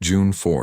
June 4,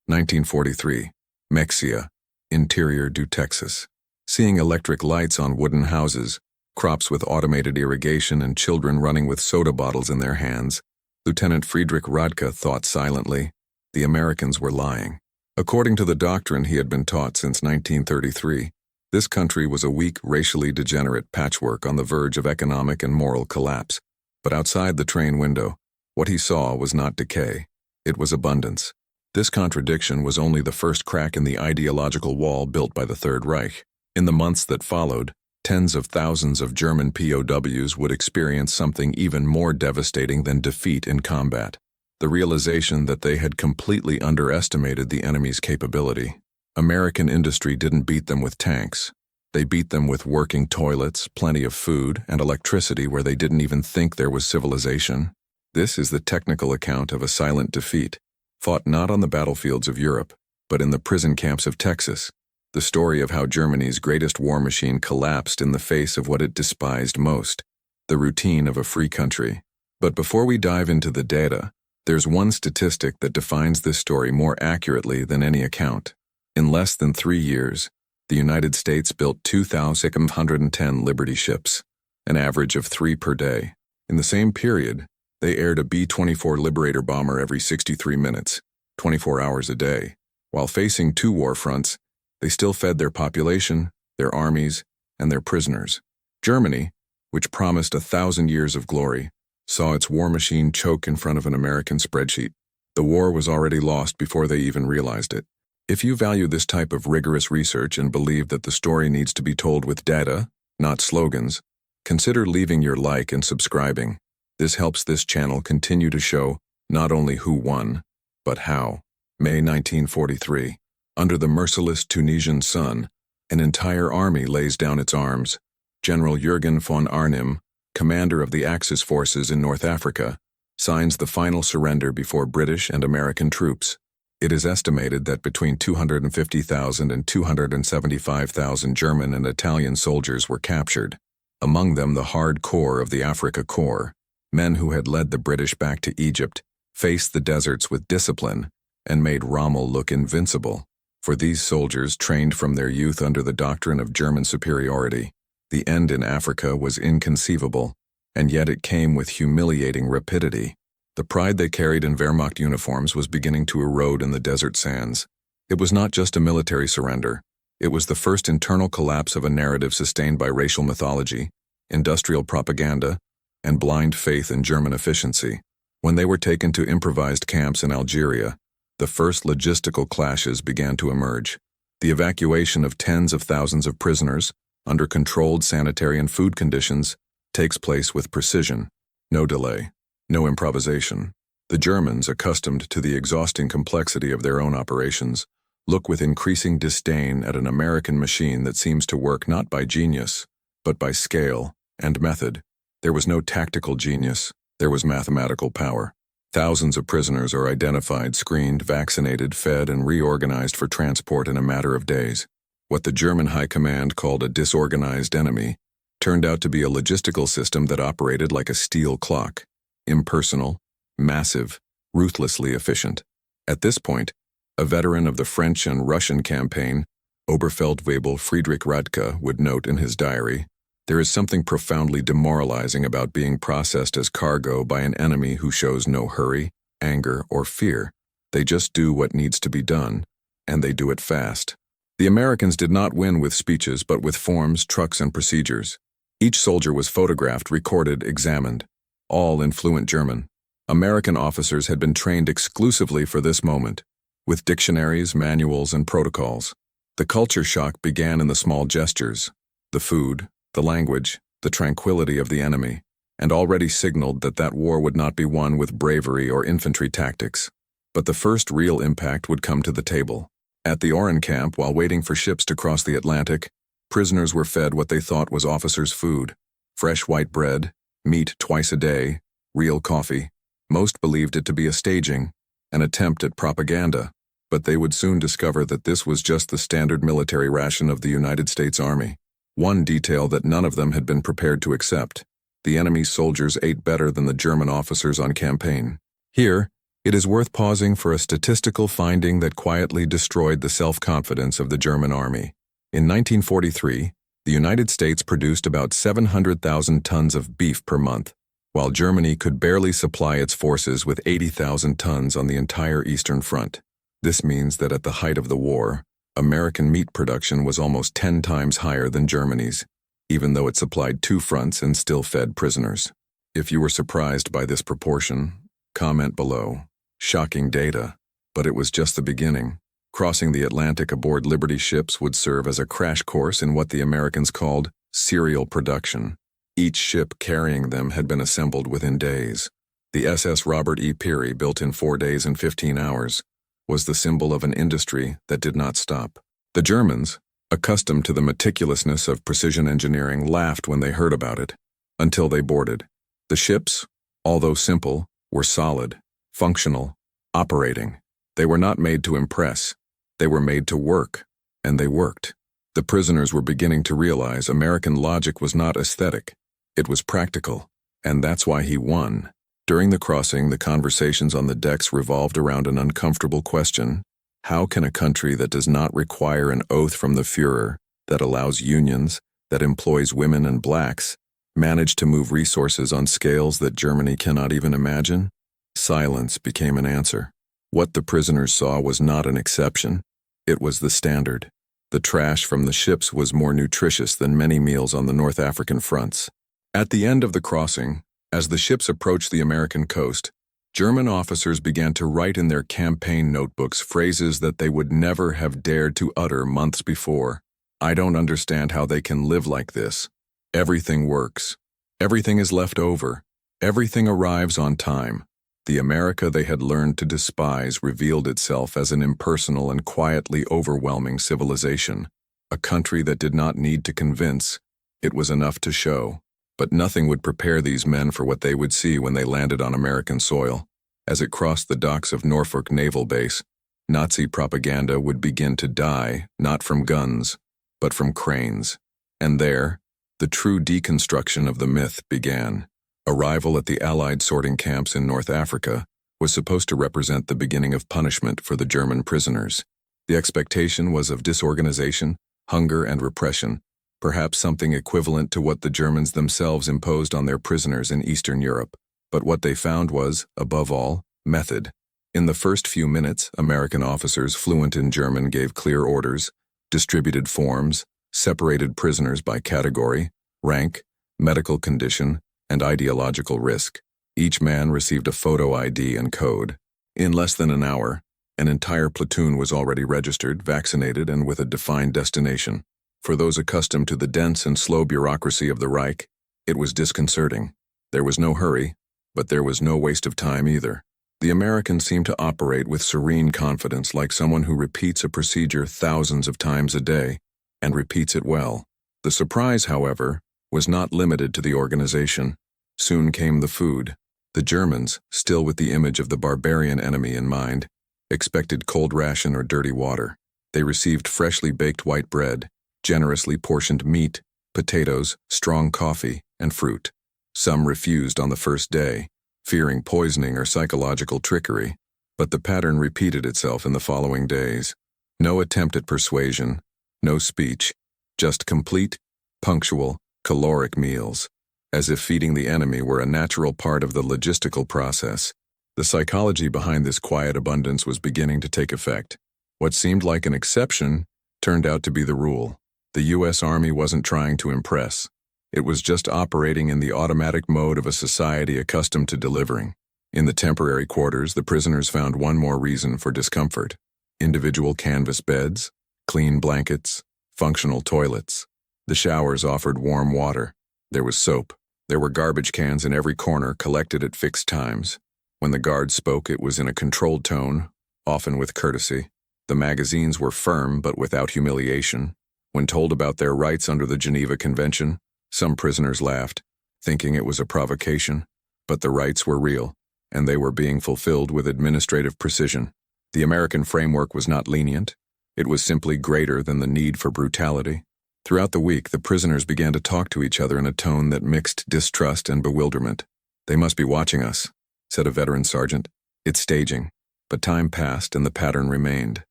1943, Mexia, interior du Texas. Seeing electric lights on wooden houses, crops with automated irrigation, and children running with soda bottles in their hands, Lieutenant Friedrich Radke thought silently, the Americans were lying. According to the doctrine he had been taught since 1933, this country was a weak, racially degenerate patchwork on the verge of economic and moral collapse. But outside the train window, what he saw was not decay. It was abundance. This contradiction was only the first crack in the ideological wall built by the Third Reich. In the months that followed, tens of thousands of German POWs would experience something even more devastating than defeat in combat: the realization that they had completely underestimated the enemy's capability. American industry didn't beat them with tanks. They beat them with working toilets, plenty of food, and electricity where they didn't even think there was civilization. This is the technical account of a silent defeat, fought not on the battlefields of Europe, but in the prison camps of Texas. The story of how Germany's greatest war machine collapsed in the face of what it despised most, the routine of a free country. But before we dive into the data, there's one statistic that defines this story more accurately than any account. In less than 3 years, the United States built 2,110 Liberty ships, an average of 3 per day. In the same period, they aired a B-24 Liberator bomber every 63 minutes, 24 hours a day. While facing 2 war fronts, they still fed their population, their armies, and their prisoners. Germany, which promised 1,000 years of glory, saw its war machine choke in front of an American spreadsheet. The war was already lost before they even realized it. If you value this type of rigorous research and believe that the story needs to be told with data, not slogans, consider leaving your like and subscribing. This helps this channel continue to show not only who won, but how. May 1943. Under the merciless Tunisian sun, an entire army lays down its arms. General Jürgen von Arnim, commander of the Axis forces in North Africa, signs the final surrender before British and American troops. It is estimated that between 250,000 and 275,000 German and Italian soldiers were captured, among them the hard core of the Afrika Korps. Men who had led the British back to Egypt, faced the deserts with discipline, and made Rommel look invincible. For these soldiers, trained from their youth under the doctrine of German superiority, the end in Africa was inconceivable, and yet it came with humiliating rapidity. The pride they carried in Wehrmacht uniforms was beginning to erode in the desert sands. It was not just a military surrender. It was the first internal collapse of a narrative sustained by racial mythology, industrial propaganda, and blind faith in German efficiency. When they were taken to improvised camps in Algeria, the first logistical clashes began to emerge. The evacuation of tens of thousands of prisoners, under controlled sanitary and food conditions, takes place with precision. No delay, no improvisation. The Germans, accustomed to the exhausting complexity of their own operations, look with increasing disdain at an American machine that seems to work not by genius, but by scale and method. There was no tactical genius, there was mathematical power. Thousands of prisoners are identified, screened, vaccinated, fed, and reorganized for transport in a matter of days. What the German High Command called a disorganized enemy turned out to be a logistical system that operated like a steel clock: impersonal, massive, ruthlessly efficient. At this point, a veteran of the French and Russian campaign, Oberfeldwebel Friedrich Radke, would note in his diary, "There is something profoundly demoralizing about being processed as cargo by an enemy who shows no hurry, anger, or fear. They just do what needs to be done, and they do it fast." The Americans did not win with speeches but with forms, trucks, and procedures. Each soldier was photographed, recorded, examined, all in fluent German. American officers had been trained exclusively for this moment, with dictionaries, manuals, and protocols. The culture shock began in the small gestures: the food, the language, the tranquility of the enemy, and already signaled that that war would not be won with bravery or infantry tactics. But the first real impact would come to the table. At the Oran camp, while waiting for ships to cross the Atlantic, prisoners were fed what they thought was officers' food: fresh white bread, meat twice a day, real coffee. Most believed it to be a staging, an attempt at propaganda, but they would soon discover that this was just the standard military ration of the United States Army. One detail that none of them had been prepared to accept: the enemy's soldiers ate better than the German officers on campaign. Here, It is worth pausing for a statistical finding that quietly destroyed the self-confidence of the German army. In 1943, the United States produced about 700,000 tons of beef per month, while Germany could barely supply its forces with 80,000 tons on the entire Eastern Front. This means that at the height of the war, American meat production was almost 10 times higher than Germany's, even though it supplied two fronts and still fed prisoners. If you were surprised by this proportion, comment below. Shocking data, but it was just the beginning. Crossing the Atlantic aboard Liberty ships would serve as a crash course in what the Americans called serial production. Each ship carrying them had been assembled within days. The SS Robert E. Peary, built in 4 days and 15 hours, was the symbol of an industry that did not stop. The Germans, accustomed to the meticulousness of precision engineering, laughed when they heard about it, until they boarded. The ships, although simple, were solid, functional, operating. They were not made to impress. They were made to work, and they worked. The prisoners were beginning to realize American logic was not aesthetic. It was practical, and that's why he won. During the crossing, the conversations on the decks revolved around an uncomfortable question. How can a country that does not require an oath from the Führer, that allows unions, that employs women and blacks, manage to move resources on scales that Germany cannot even imagine? Silence became an answer. What the prisoners saw was not an exception. It was the standard. The trash from the ships was more nutritious than many meals on the North African fronts. At the end of the crossing, as the ships approached the American coast, German officers began to write in their campaign notebooks phrases that they would never have dared to utter months before. I don't understand how they can live like this. Everything works. Everything is left over. Everything arrives on time. The America they had learned to despise revealed itself as an impersonal and quietly overwhelming civilization, a country that did not need to convince. It was enough to show. But nothing would prepare these men for what they would see when they landed on American soil. As it crossed the docks of Norfolk Naval Base, Nazi propaganda would begin to die, not from guns, but from cranes. And there, the true deconstruction of the myth began. Arrival at the Allied sorting camps in North Africa was supposed to represent the beginning of punishment for the German prisoners. The expectation was of disorganization, hunger, and repression, perhaps something equivalent to what the Germans themselves imposed on their prisoners in Eastern Europe. But what they found was, above all, method. In the first few minutes, American officers fluent in German gave clear orders, distributed forms, separated prisoners by category, rank, medical condition, and ideological risk. Each man received a photo ID and code. In less than an hour, an entire platoon was already registered, vaccinated, and with a defined destination. For those accustomed to the dense and slow bureaucracy of the Reich, it was disconcerting. There was no hurry, but there was no waste of time either. The Americans seemed to operate with serene confidence, like someone who repeats a procedure thousands of times a day, and repeats it well. The surprise, however, was not limited to the organization. Soon came the food. The Germans, still with the image of the barbarian enemy in mind, expected cold ration or dirty water. They received freshly baked white bread, generously portioned meat, potatoes, strong coffee, and fruit. Some refused on the first day, fearing poisoning or psychological trickery, but the pattern repeated itself in the following days. No attempt at persuasion, no speech, just complete, punctual, caloric meals, as if feeding the enemy were a natural part of the logistical process. The psychology behind this quiet abundance was beginning to take effect. What seemed like an exception turned out to be the rule. The U.S. Army wasn't trying to impress. It was just operating in the automatic mode of a society accustomed to delivering. In the temporary quarters, the prisoners found one more reason for discomfort: individual canvas beds, clean blankets, functional toilets. The showers offered warm water. There was soap. There were garbage cans in every corner, collected at fixed times. When the guards spoke, it was in a controlled tone, often with courtesy. The magazines were firm but without humiliation. When told about their rights under the Geneva Convention, some prisoners laughed, thinking it was a provocation. But the rights were real, and they were being fulfilled with administrative precision. The American framework was not lenient. It was simply greater than the need for brutality. Throughout the week, the prisoners began to talk to each other in a tone that mixed distrust and bewilderment. "They must be watching us," said a veteran sergeant. It's staging. But time passed and the pattern remained.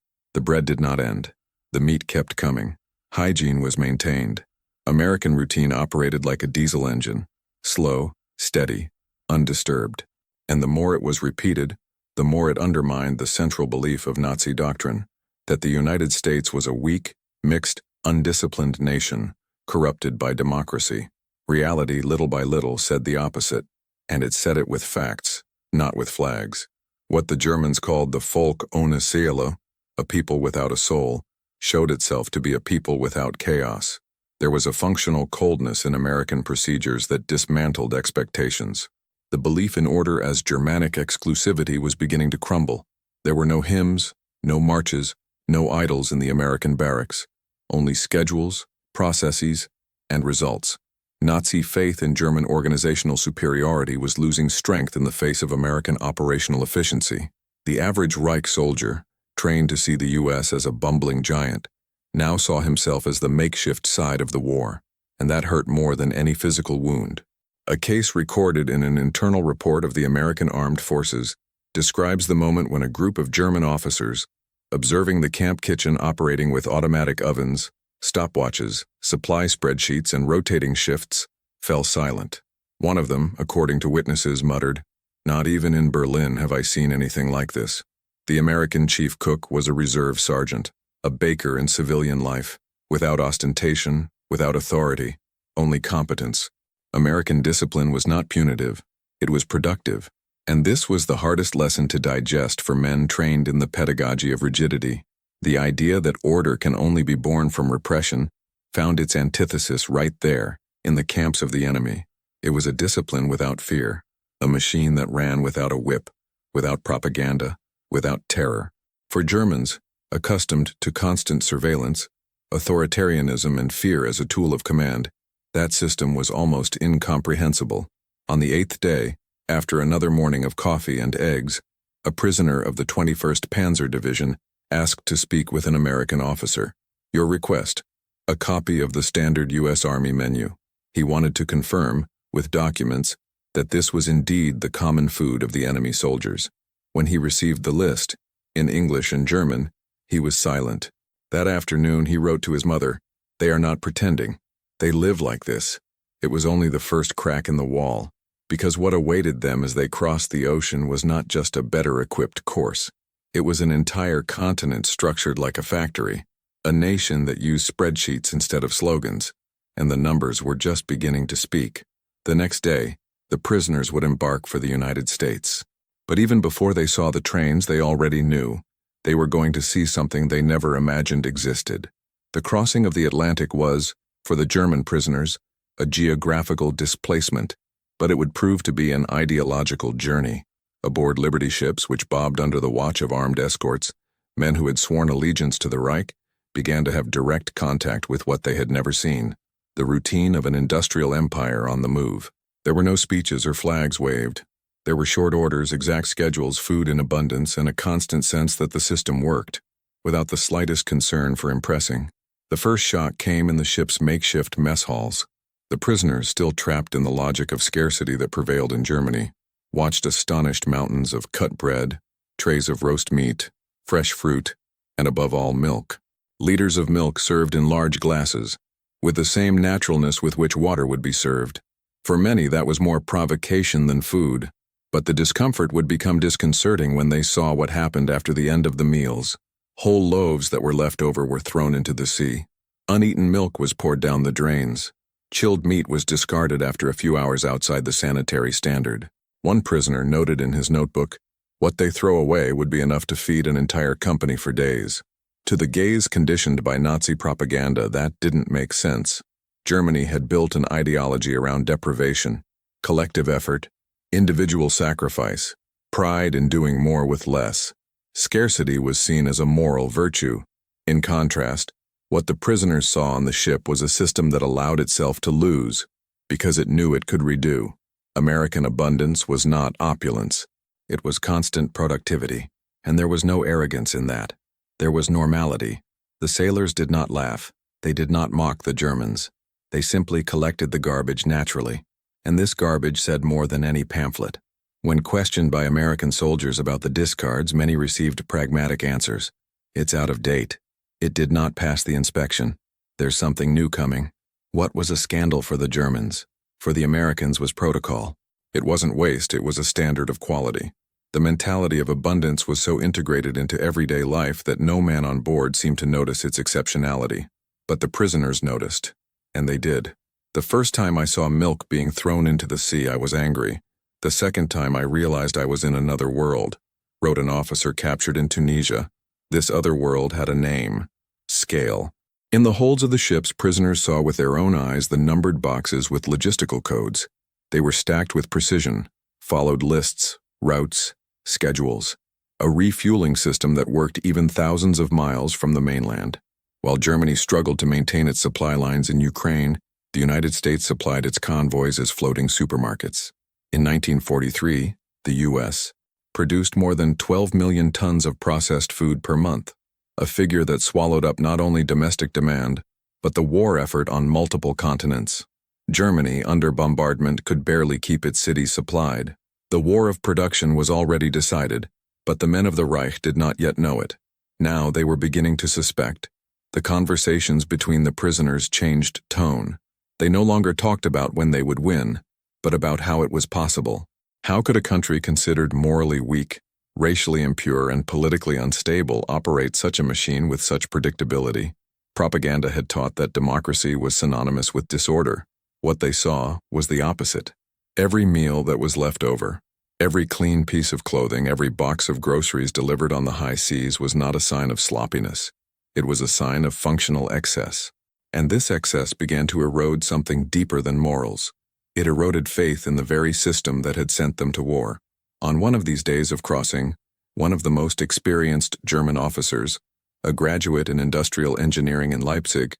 The bread did not end. The meat kept coming. Hygiene was maintained. American routine operated like a diesel engine, slow, steady, undisturbed. And the more it was repeated, the more it undermined the central belief of Nazi doctrine, that the United States was a weak, mixed, undisciplined nation, corrupted by democracy. Reality, little by little, said the opposite, and it said it with facts, not with flags. What the Germans called the Volk ohne Seele, a people without a soul, showed itself to be a people without chaos. There was a functional coldness in American procedures that dismantled expectations. The belief in order as Germanic exclusivity was beginning to crumble. There were no hymns, no marches, no idols in the American barracks, only schedules, processes, and results. Nazi faith in German organizational superiority was losing strength in the face of American operational efficiency. The average Reich soldier, trained to see the U.S. as a bumbling giant, now saw himself as the makeshift side of the war, and that hurt more than any physical wound. A case recorded in an internal report of the American Armed Forces describes the moment when a group of German officers, observing the camp kitchen operating with automatic ovens, stopwatches, supply spreadsheets, and rotating shifts, fell silent. One of them, according to witnesses, muttered, "Not even in Berlin have I seen anything like this." The American chief cook was a reserve sergeant, a baker in civilian life, without ostentation, without authority, only competence. American discipline was not punitive, it was productive, and this was the hardest lesson to digest for men trained in the pedagogy of rigidity. The idea that order can only be born from repression found its antithesis right there, in the camps of the enemy. It was a discipline without fear, a machine that ran without a whip, without propaganda, without terror. For Germans, accustomed to constant surveillance, authoritarianism, and fear as a tool of command, that system was almost incomprehensible. On the 8th day, after another morning of coffee and eggs, a prisoner of the 21st Panzer Division asked to speak with an American officer. "Your request." A copy of the standard U.S. Army menu. He wanted to confirm, with documents, that this was indeed the common food of the enemy soldiers. When he received the list, in English and German, he was silent. That afternoon he wrote to his mother, "They are not pretending. They live like this." It was only the first crack in the wall, because what awaited them as they crossed the ocean was not just a better equipped course. It was an entire continent structured like a factory, a nation that used spreadsheets instead of slogans, and the numbers were just beginning to speak. The next day, the prisoners would embark for the United States. But even before they saw the trains, they already knew they were going to see something they never imagined existed. The crossing of the Atlantic was, for the German prisoners, a geographical displacement, but it would prove to be an ideological journey. Aboard Liberty ships, which bobbed under the watch of armed escorts, men who had sworn allegiance to the Reich began to have direct contact with what they had never seen, the routine of an industrial empire on the move. There were no speeches or flags waved. There were short orders, exact schedules, food in abundance, and a constant sense that the system worked, without the slightest concern for impressing. The first shock came in the ship's makeshift mess halls. The prisoners, still trapped in the logic of scarcity that prevailed in Germany, watched astonished mountains of cut bread, trays of roast meat, fresh fruit, and above all milk. Liters of milk served in large glasses, with the same naturalness with which water would be served. For many that was more provocation than food, but the discomfort would become disconcerting when they saw what happened after the end of the meals. Whole loaves that were left over were thrown into the sea. Uneaten milk was poured down the drains. Chilled meat was discarded after a few hours outside the sanitary standard. One prisoner noted in his notebook, "What they throw away would be enough to feed an entire company for days." To the gaze conditioned by Nazi propaganda, that didn't make sense. Germany had built an ideology around deprivation, collective effort, individual sacrifice, pride in doing more with less. Scarcity was seen as a moral virtue. In contrast, what the prisoners saw on the ship was a system that allowed itself to lose, because it knew it could redo. American abundance was not opulence. It was constant productivity, and there was no arrogance in that. There was normality. The sailors did not laugh. They did not mock the Germans. They simply collected the garbage naturally, and this garbage said more than any pamphlet. When questioned by American soldiers about the discards, many received pragmatic answers. It's out of date. It did not pass the inspection. There's something new coming. What was a scandal for the Germans? For the Americans was protocol. It wasn't waste, it was a standard of quality. The mentality of abundance was so integrated into everyday life that no man on board seemed to notice its exceptionality. But the prisoners noticed. And they did. The first time I saw milk being thrown into the sea, I was angry. The second time I realized I was in another world, wrote an officer captured in Tunisia. This other world had a name: scale. In the holds of the ships, prisoners saw with their own eyes the numbered boxes with logistical codes. They were stacked with precision, followed lists, routes, schedules, a refueling system that worked even thousands of miles from the mainland. While Germany struggled to maintain its supply lines in Ukraine, the United States supplied its convoys as floating supermarkets. In 1943, the U.S. produced more than 12 million tons of processed food per month, a figure that swallowed up not only domestic demand, but the war effort on multiple continents. Germany, under bombardment, could barely keep its cities supplied. The war of production was already decided, but the men of the Reich did not yet know it. Now they were beginning to suspect. The conversations between the prisoners changed tone. They no longer talked about when they would win, but about how it was possible. How could a country considered morally weak, racially impure, and politically unstable operate such a machine with such predictability? Propaganda had taught that democracy was synonymous with disorder. What they saw was the opposite. Every meal that was left over, every clean piece of clothing, every box of groceries delivered on the high seas was not a sign of sloppiness. It was a sign of functional excess. And this excess began to erode something deeper than morals. It eroded faith in the very system that had sent them to war. On one of these days of crossing, one of the most experienced German officers, a graduate in industrial engineering in Leipzig,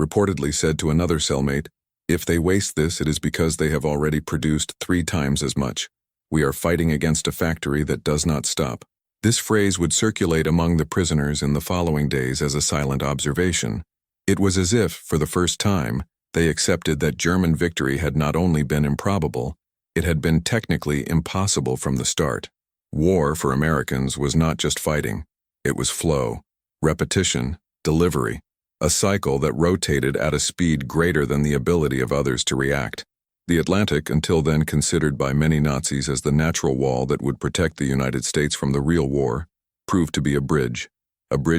reportedly said to another cellmate, "If they waste this, it is because they have already produced 3 times as much. We are fighting against a factory that does not stop." This phrase would circulate among the prisoners in the following days as a silent observation. It was as if, for the first time, they accepted that German victory had not only been improbable, it had been technically impossible from the start. War, for Americans, was not just fighting. It was flow, repetition, delivery, a cycle that rotated at a speed greater than the ability of others to react. The Atlantic, until then considered by many Nazis as the natural wall that would protect the United States from the real war, proved to be a bridge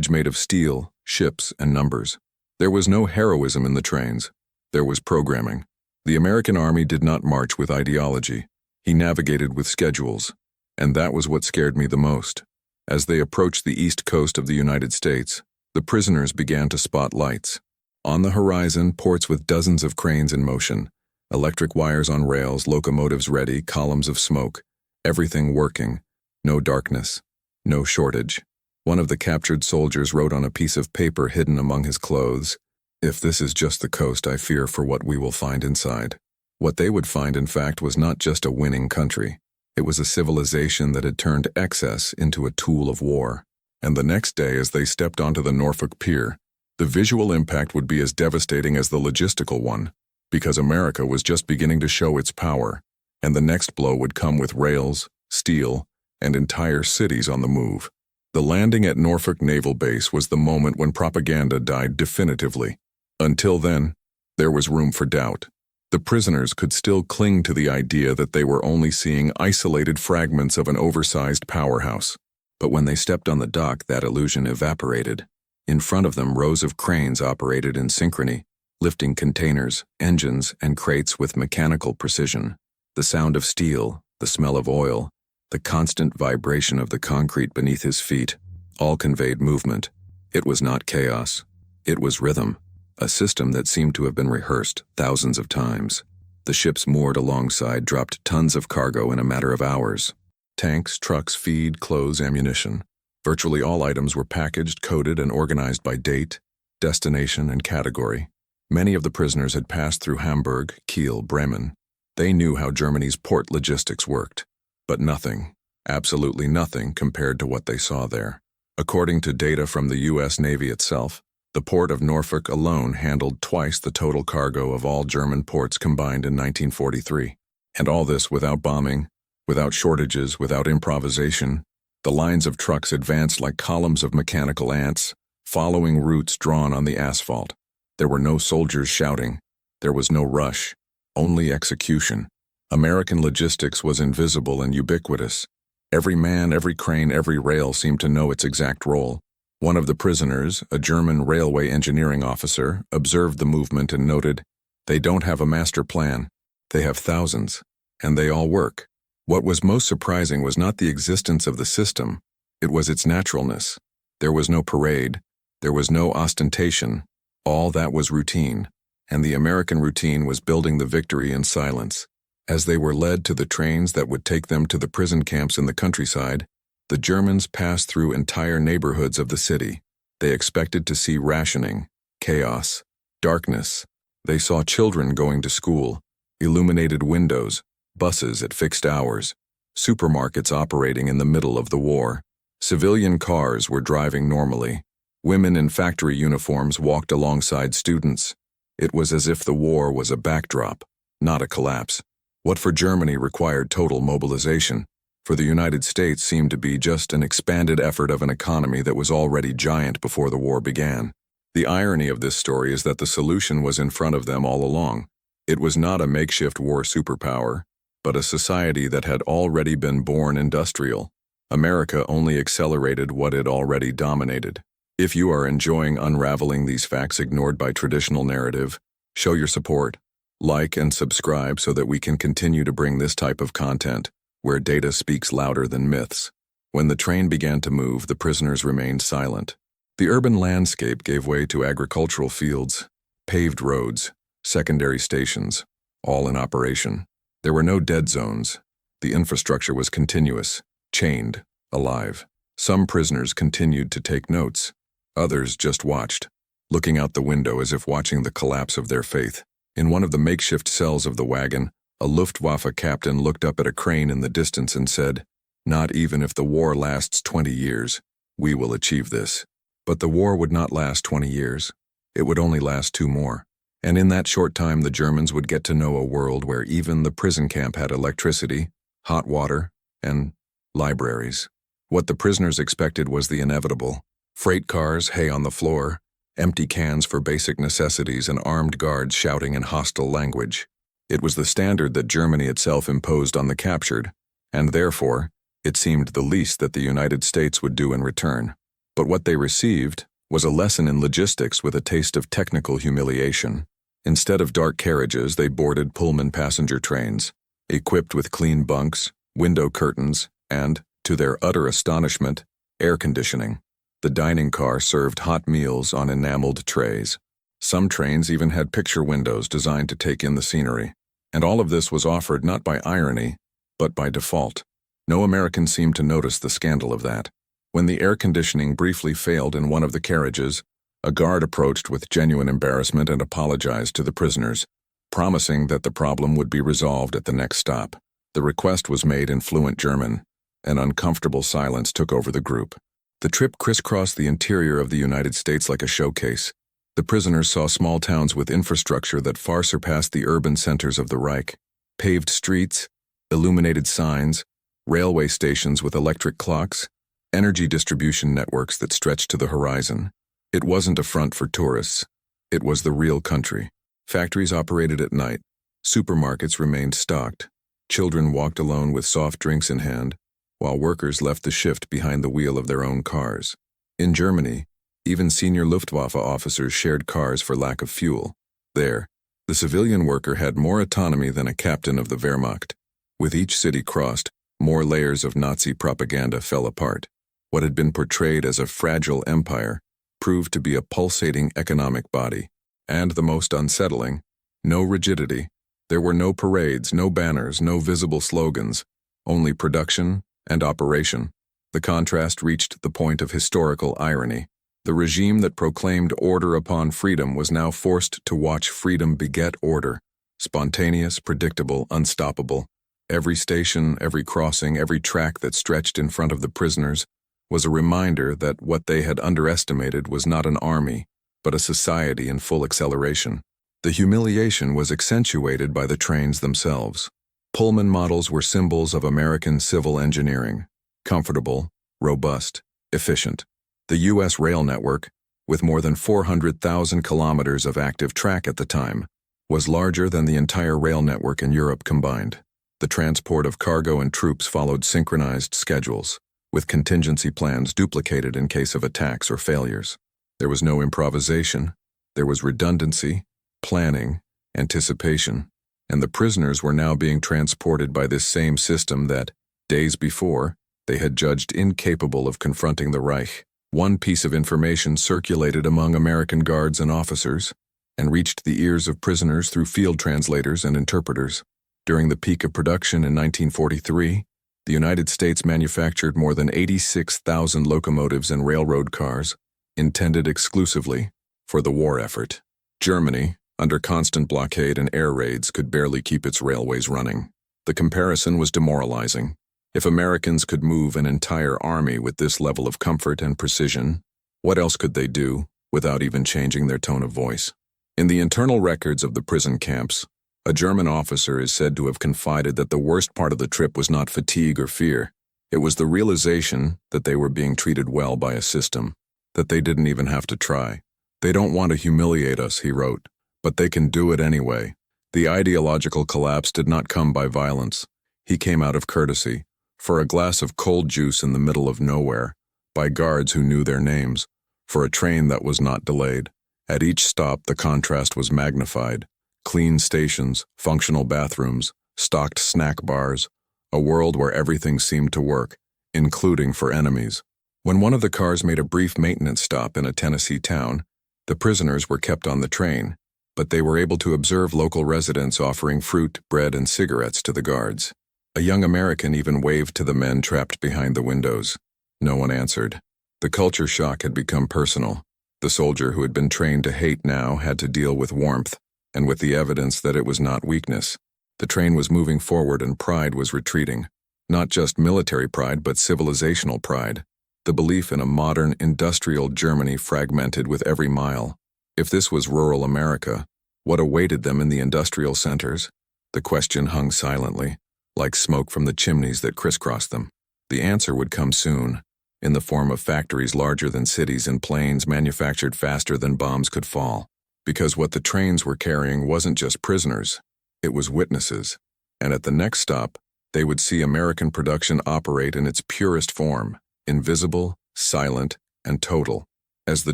made of steel, ships, and numbers. There was no heroism in the trains. There was programming. The American army did not march with ideology. He navigated with schedules. And that was what scared me the most. As they approached the east coast of the United States, the prisoners began to spot lights. On the horizon, ports with dozens of cranes in motion, electric wires on rails, locomotives ready, columns of smoke, everything working. No darkness. No shortage. One of the captured soldiers wrote on a piece of paper hidden among his clothes, "If this is just the coast, I fear for what we will find inside." What they would find, in fact, was not just a winning country. It was a civilization that had turned excess into a tool of war. And the next day, as they stepped onto the Norfolk Pier, the visual impact would be as devastating as the logistical one, because America was just beginning to show its power, and the next blow would come with rails, steel, and entire cities on the move. The landing at Norfolk Naval Base was the moment when propaganda died definitively. Until then, there was room for doubt. The prisoners could still cling to the idea that they were only seeing isolated fragments of an oversized powerhouse. But when they stepped on the dock, that illusion evaporated. In front of them, rows of cranes operated in synchrony, lifting containers, engines, and crates with mechanical precision. The sound of steel, the smell of oil, the constant vibration of the concrete beneath his feet, all conveyed movement. It was not chaos. It was rhythm. A system that seemed to have been rehearsed thousands of times. The ships moored alongside dropped tons of cargo in a matter of hours. Tanks, trucks, feed, clothes, ammunition. Virtually all items were packaged, coded, and organized by date, destination, and category. Many of the prisoners had passed through Hamburg, Kiel, Bremen. They knew how Germany's port logistics worked. But nothing, absolutely nothing, compared to what they saw there. According to data from the U.S. Navy itself, the port of Norfolk alone handled twice the total cargo of all German ports combined in 1943. And all this without bombing, Without shortages, without improvisation, the lines of trucks advanced like columns of mechanical ants, following routes drawn on the asphalt. There were no soldiers shouting. There was no rush, only execution. American logistics was invisible and ubiquitous. Every man, every crane, every rail seemed to know its exact role. One of the prisoners, a German railway engineering officer, observed the movement and noted, "They don't have a master plan. They have thousands, and they all work." What was most surprising was not the existence of the system, it was its naturalness. There was no parade, there was no ostentation, all that was routine, and the American routine was building the victory in silence. As they were led to the trains that would take them to the prison camps in the countryside, the Germans passed through entire neighborhoods of the city. They expected to see rationing, chaos, darkness. They saw children going to school, illuminated windows, buses at fixed hours, supermarkets operating in the middle of the war. Civilian cars were driving normally. Women in factory uniforms walked alongside students. It was as if the war was a backdrop, not a collapse. What for Germany required total mobilization, for the United States seemed to be just an expanded effort of an economy that was already giant before the war began. The irony of this story is that the solution was in front of them all along. It was not a makeshift war superpower, but a society that had already been born industrial. America only accelerated what it already dominated. If you are enjoying unraveling these facts ignored by traditional narrative, show your support. Like and subscribe so that we can continue to bring this type of content, where data speaks louder than myths. When the train began to move, the prisoners remained silent. The urban landscape gave way to agricultural fields, paved roads, secondary stations, all in operation. There were no dead zones. The infrastructure was continuous, chained, alive. Some prisoners continued to take notes. Others just watched, looking out the window as if watching the collapse of their faith. In one of the makeshift cells of the wagon, a Luftwaffe captain looked up at a crane in the distance and said, "Not even if the war lasts 20 years, we will achieve this." But the war would not last 20 years. It would only last 2 more. And in that short time, the Germans would get to know a world where even the prison camp had electricity, hot water, and libraries. What the prisoners expected was the inevitable. Freight cars, hay on the floor, empty cans for basic necessities, and armed guards shouting in hostile language. It was the standard that Germany itself imposed on the captured, and therefore, it seemed the least that the United States would do in return. But what they received was a lesson in logistics with a taste of technical humiliation. Instead of dark carriages, they boarded Pullman passenger trains, equipped with clean bunks, window curtains, and, to their utter astonishment, air conditioning. The dining car served hot meals on enameled trays. Some trains even had picture windows designed to take in the scenery. And all of this was offered not by irony, but by default. No American seemed to notice the scandal of that. When the air conditioning briefly failed in one of the carriages, a guard approached with genuine embarrassment and apologized to the prisoners, promising that the problem would be resolved at the next stop. The request was made in fluent German. An uncomfortable silence took over the group. The trip crisscrossed the interior of the United States like a showcase. The prisoners saw small towns with infrastructure that far surpassed the urban centers of the Reich. Paved streets, illuminated signs, railway stations with electric clocks, energy distribution networks that stretched to the horizon. It wasn't a front for tourists. It was the real country. Factories operated at night. Supermarkets remained stocked. Children walked alone with soft drinks in hand, while workers left the shift behind the wheel of their own cars. In Germany, even senior Luftwaffe officers shared cars for lack of fuel. There, the civilian worker had more autonomy than a captain of the Wehrmacht. With each city crossed, more layers of Nazi propaganda fell apart. What had been portrayed as a fragile empire proved to be a pulsating economic body. And the most unsettling, no rigidity. There were no parades, no banners, no visible slogans, only production and operation. The contrast reached the point of historical irony. The regime that proclaimed order upon freedom was now forced to watch freedom beget order, spontaneous, predictable, unstoppable. Every station, every crossing, every track that stretched in front of the prisoners was a reminder that what they had underestimated was not an army, but a society in full acceleration. The humiliation was accentuated by the trains themselves. Pullman models were symbols of American civil engineering: comfortable, robust, efficient. The U.S. rail network, with more than 400,000 kilometers of active track at the time, was larger than the entire rail network in Europe combined. The transport of cargo and troops followed synchronized schedules, with contingency plans duplicated in case of attacks or failures. There was no improvisation. There was redundancy, planning, anticipation, and the prisoners were now being transported by this same system that, days before, they had judged incapable of confronting the Reich. One piece of information circulated among American guards and officers and reached the ears of prisoners through field translators and interpreters. During the peak of production in 1943, the United States manufactured more than 86,000 locomotives and railroad cars, intended exclusively for the war effort. Germany, under constant blockade and air raids, could barely keep its railways running. The comparison was demoralizing. If Americans could move an entire army with this level of comfort and precision, what else could they do without even changing their tone of voice? In the internal records of the prison camps, a German officer is said to have confided that the worst part of the trip was not fatigue or fear. It was the realization that they were being treated well by a system, that they didn't even have to try. "They don't want to humiliate us," he wrote, "but they can do it anyway." The ideological collapse did not come by violence. He came out of courtesy, for a glass of cold juice in the middle of nowhere, by guards who knew their names, for a train that was not delayed. At each stop, the contrast was magnified. Clean stations, functional bathrooms, stocked snack bars, a world where everything seemed to work, including for enemies. When one of the cars made a brief maintenance stop in a Tennessee town, the prisoners were kept on the train, but they were able to observe local residents offering fruit, bread, and cigarettes to the guards. A young American even waved to the men trapped behind the windows. No one answered. The culture shock had become personal. The soldier who had been trained to hate now had to deal with warmth, and with the evidence that it was not weakness. The train was moving forward and pride was retreating. Not just military pride, but civilizational pride. The belief in a modern, industrial Germany fragmented with every mile. If this was rural America, what awaited them in the industrial centers? The question hung silently, like smoke from the chimneys that crisscrossed them. The answer would come soon, in the form of factories larger than cities and planes manufactured faster than bombs could fall. Because what the trains were carrying wasn't just prisoners, it was witnesses. And at the next stop, they would see American production operate in its purest form, invisible, silent, and total. As the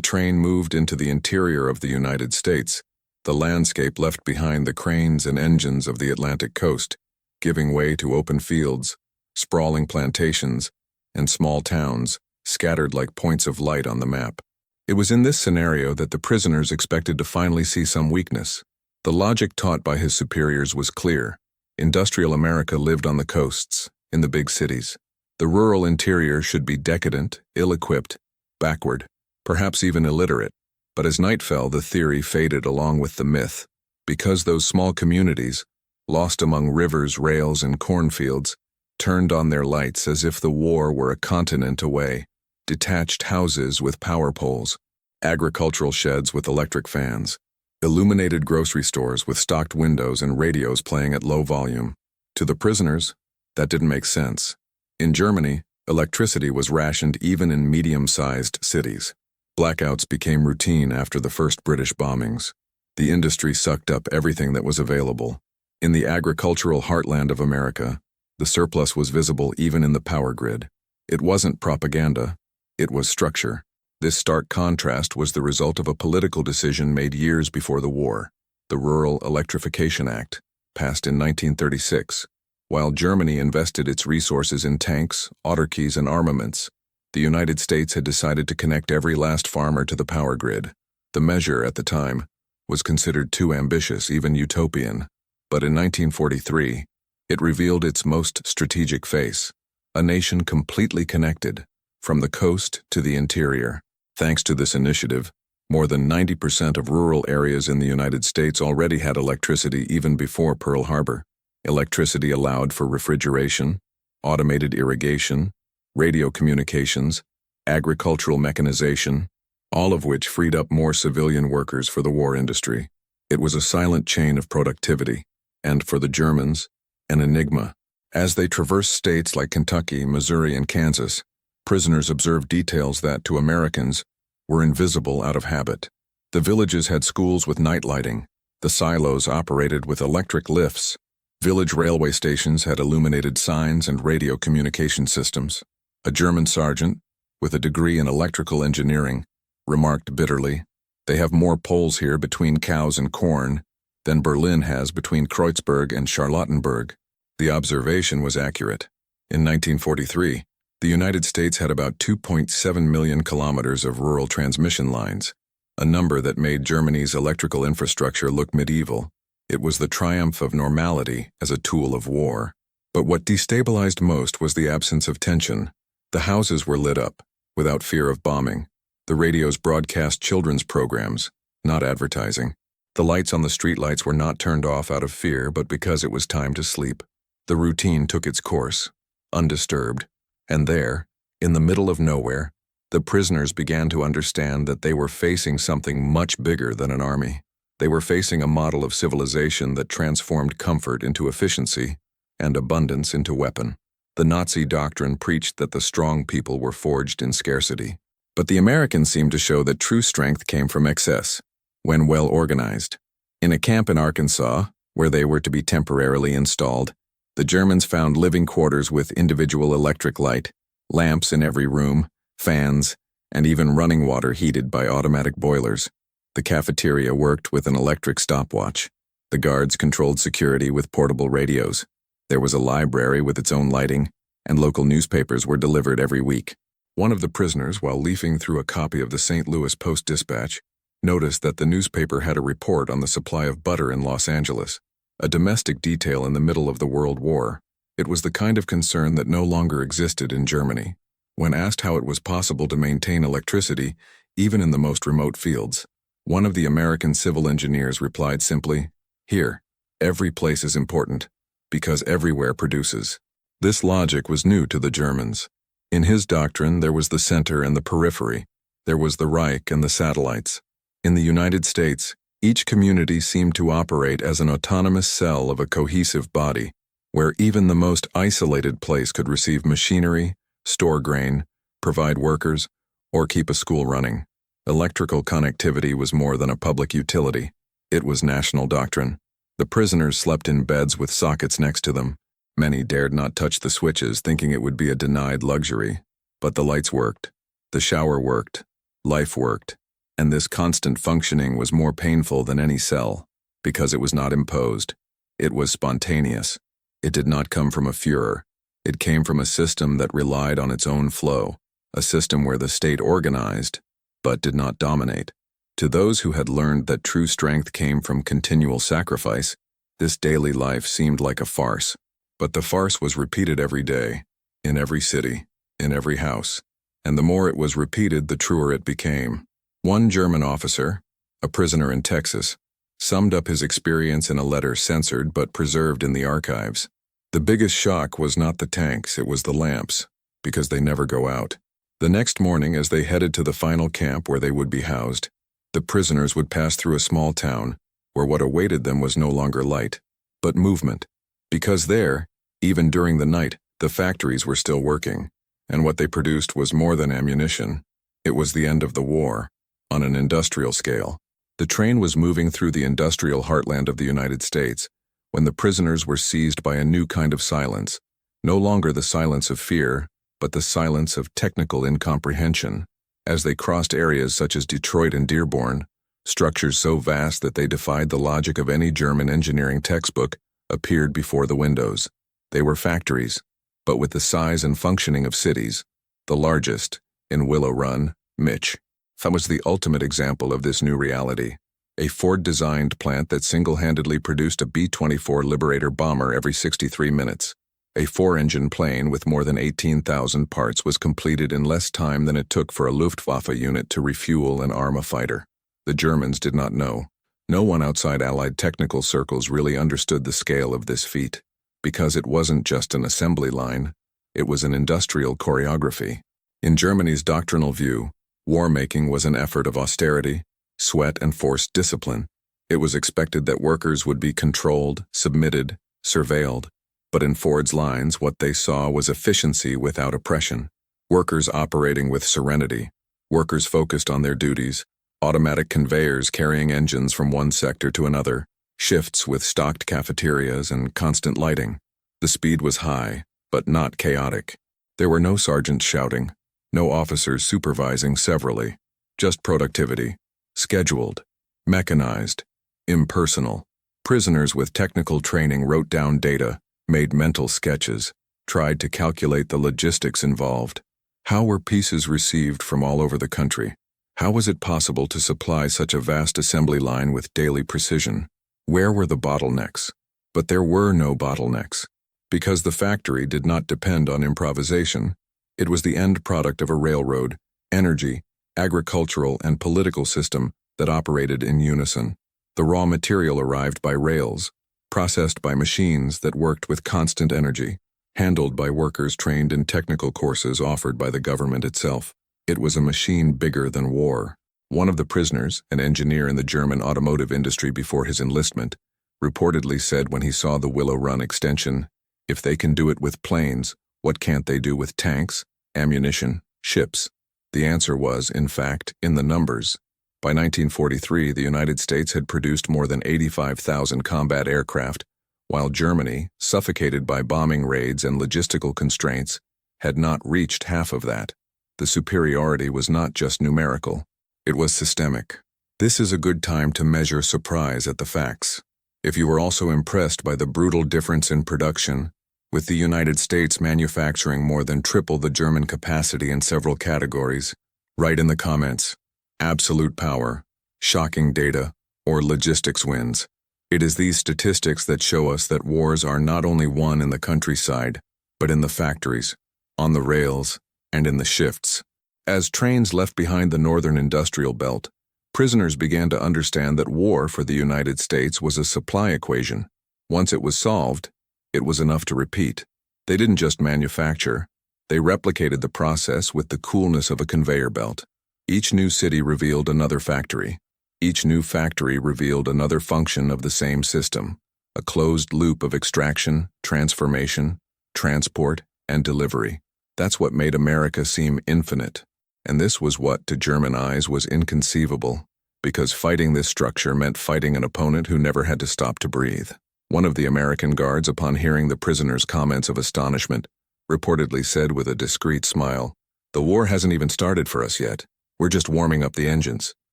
train moved into the interior of the United States, the landscape left behind the cranes and engines of the Atlantic coast, giving way to open fields, sprawling plantations, and small towns, scattered like points of light on the map. It was in this scenario that the prisoners expected to finally see some weakness. The logic taught by his superiors was clear. Industrial America lived on the coasts, in the big cities. The rural interior should be decadent, ill-equipped, backward, perhaps even illiterate. But as night fell, the theory faded along with the myth. Because those small communities, lost among rivers, rails, and cornfields, turned on their lights as if the war were a continent away. Detached houses with power poles, agricultural sheds with electric fans, illuminated grocery stores with stocked windows and radios playing at low volume. To the prisoners, that didn't make sense. In Germany, electricity was rationed even in medium-sized cities. Blackouts became routine after the first British bombings. The industry sucked up everything that was available. In the agricultural heartland of America, the surplus was visible even in the power grid. It wasn't propaganda, it was structure. This stark contrast was the result of a political decision made years before the war, the Rural Electrification Act, passed in 1936. While Germany invested its resources in tanks, autarkies, and armaments, the United States had decided to connect every last farmer to the power grid. The measure, at the time, was considered too ambitious, even utopian. But in 1943, it revealed its most strategic face, a nation completely connected, from the coast to the interior. Thanks to this initiative, more than 90% of rural areas in the United States already had electricity even before Pearl Harbor. Electricity allowed for refrigeration, automated irrigation, radio communications, agricultural mechanization, all of which freed up more civilian workers for the war industry. It was a silent chain of productivity, and for the Germans, an enigma. As they traversed states like Kentucky, Missouri, and Kansas, prisoners observed details that, to Americans, were invisible out of habit. The villages had schools with night lighting. The silos operated with electric lifts. Village railway stations had illuminated signs and radio communication systems. A German sergeant, with a degree in electrical engineering, remarked bitterly, "They have more poles here between cows and corn than Berlin has between Kreuzberg and Charlottenburg." The observation was accurate. In 1943, the United States had about 2.7 million kilometers of rural transmission lines, a number that made Germany's electrical infrastructure look medieval. It was the triumph of normality as a tool of war. But what destabilized most was the absence of tension. The houses were lit up, without fear of bombing. The radios broadcast children's programs, not advertising. The lights on the streetlights were not turned off out of fear, but because it was time to sleep. The routine took its course, undisturbed. And there, in the middle of nowhere, the prisoners began to understand that they were facing something much bigger than an army. They were facing a model of civilization that transformed comfort into efficiency and abundance into weapon. The Nazi doctrine preached that the strong people were forged in scarcity. But the Americans seemed to show that true strength came from excess, when well organized. In a camp in Arkansas, where they were to be temporarily installed, the Germans found living quarters with individual electric light, lamps in every room, fans, and even running water heated by automatic boilers. The cafeteria worked with an electric stopwatch. The guards controlled security with portable radios. There was a library with its own lighting, and local newspapers were delivered every week. One of the prisoners, while leafing through a copy of the St. Louis Post-Dispatch, noticed that the newspaper had a report on the supply of butter in Los Angeles, a domestic detail in the middle of the World War. It was the kind of concern that no longer existed in Germany. When asked how it was possible to maintain electricity, even in the most remote fields, one of the American civil engineers replied simply, "Here, every place is important, because everywhere produces." This logic was new to the Germans. In his doctrine, there was the center and the periphery. There was the Reich and the satellites. In the United States, each community seemed to operate as an autonomous cell of a cohesive body, where even the most isolated place could receive machinery, store grain, provide workers, or keep a school running. Electrical connectivity was more than a public utility. It was national doctrine. The prisoners slept in beds with sockets next to them. Many dared not touch the switches, thinking it would be a denied luxury. But the lights worked. The shower worked. Life worked. And this constant functioning was more painful than any cell, because it was not imposed. It was spontaneous. It did not come from a Führer. It came from a system that relied on its own flow, a system where the state organized, but did not dominate. To those who had learned that true strength came from continual sacrifice, this daily life seemed like a farce. But the farce was repeated every day, in every city, in every house, and the more it was repeated, the truer it became. One German officer, a prisoner in Texas, summed up his experience in a letter censored but preserved in the archives. The biggest shock was not the tanks, it was the lamps, because they never go out. The next morning, as they headed to the final camp where they would be housed, the prisoners would pass through a small town where what awaited them was no longer light, but movement. Because there, even during the night, the factories were still working, and what they produced was more than ammunition. It was the end of the war, on an industrial scale. The train was moving through the industrial heartland of the United States when the prisoners were seized by a new kind of silence, no longer the silence of fear, but the silence of technical incomprehension. As they crossed areas such as Detroit and Dearborn, structures so vast that they defied the logic of any German engineering textbook appeared before the windows. They were factories, but with the size and functioning of cities. The largest, in Willow Run, Mich. That was the ultimate example of this new reality. A Ford-designed plant that single-handedly produced a B-24 Liberator bomber every 63 minutes. A 4-engine plane with more than 18,000 parts was completed in less time than it took for a Luftwaffe unit to refuel and arm a fighter. The Germans did not know. No one outside Allied technical circles really understood the scale of this feat, because it wasn't just an assembly line, it was an industrial choreography. In Germany's doctrinal view, war-making was an effort of austerity, sweat, and forced discipline. It was expected that workers would be controlled, submitted, surveilled, But in Ford's lines, what they saw was efficiency without oppression. Workers operating with serenity. Workers focused on their duties. Automatic conveyors carrying engines from one sector to another. Shifts with stocked cafeterias and constant lighting. The speed was high, but not chaotic. There were no sergeants shouting, no officers supervising severally. Just productivity. Scheduled. Mechanized. Impersonal. Prisoners with technical training wrote down data, made mental sketches, tried to calculate the logistics involved. How were pieces received from all over the country? How was it possible to supply such a vast assembly line with daily precision? Where were the bottlenecks? But there were no bottlenecks. Because the factory did not depend on improvisation, it was the end product of a railroad, energy, agricultural, and political system that operated in unison. The raw material arrived by rails, processed by machines that worked with constant energy, handled by workers trained in technical courses offered by the government itself. It was a machine bigger than war. One of the prisoners, an engineer in the German automotive industry before his enlistment, reportedly said when he saw the Willow Run extension, "If they can do it with planes, what can't they do with tanks, ammunition, ships?" The answer was, in fact, in the numbers. By 1943, the United States had produced more than 85,000 combat aircraft, while Germany, suffocated by bombing raids and logistical constraints, had not reached half of that. The superiority was not just numerical. It was systemic. This is a good time to measure surprise at the facts. If you were also impressed by the brutal difference in production, with the United States manufacturing more than triple the German capacity in several categories, write in the comments, absolute power, shocking data, or logistics wins. It is these statistics that show us that wars are not only won in the countryside, but in the factories, on the rails, and in the shifts. As trains left behind the northern industrial belt, prisoners began to understand that war for the United States was a supply equation. Once it was solved, it was enough to repeat. They didn't just manufacture, they replicated the process with the coolness of a conveyor belt. Each new city revealed another factory. Each new factory revealed another function of the same system, a closed loop of extraction, transformation, transport, and delivery. That's what made America seem infinite. And this was what, to German eyes, was inconceivable, because fighting this structure meant fighting an opponent who never had to stop to breathe. One of the American guards, upon hearing the prisoner's comments of astonishment, reportedly said with a discreet smile, "The war hasn't even started for us yet. We're just warming up the engines."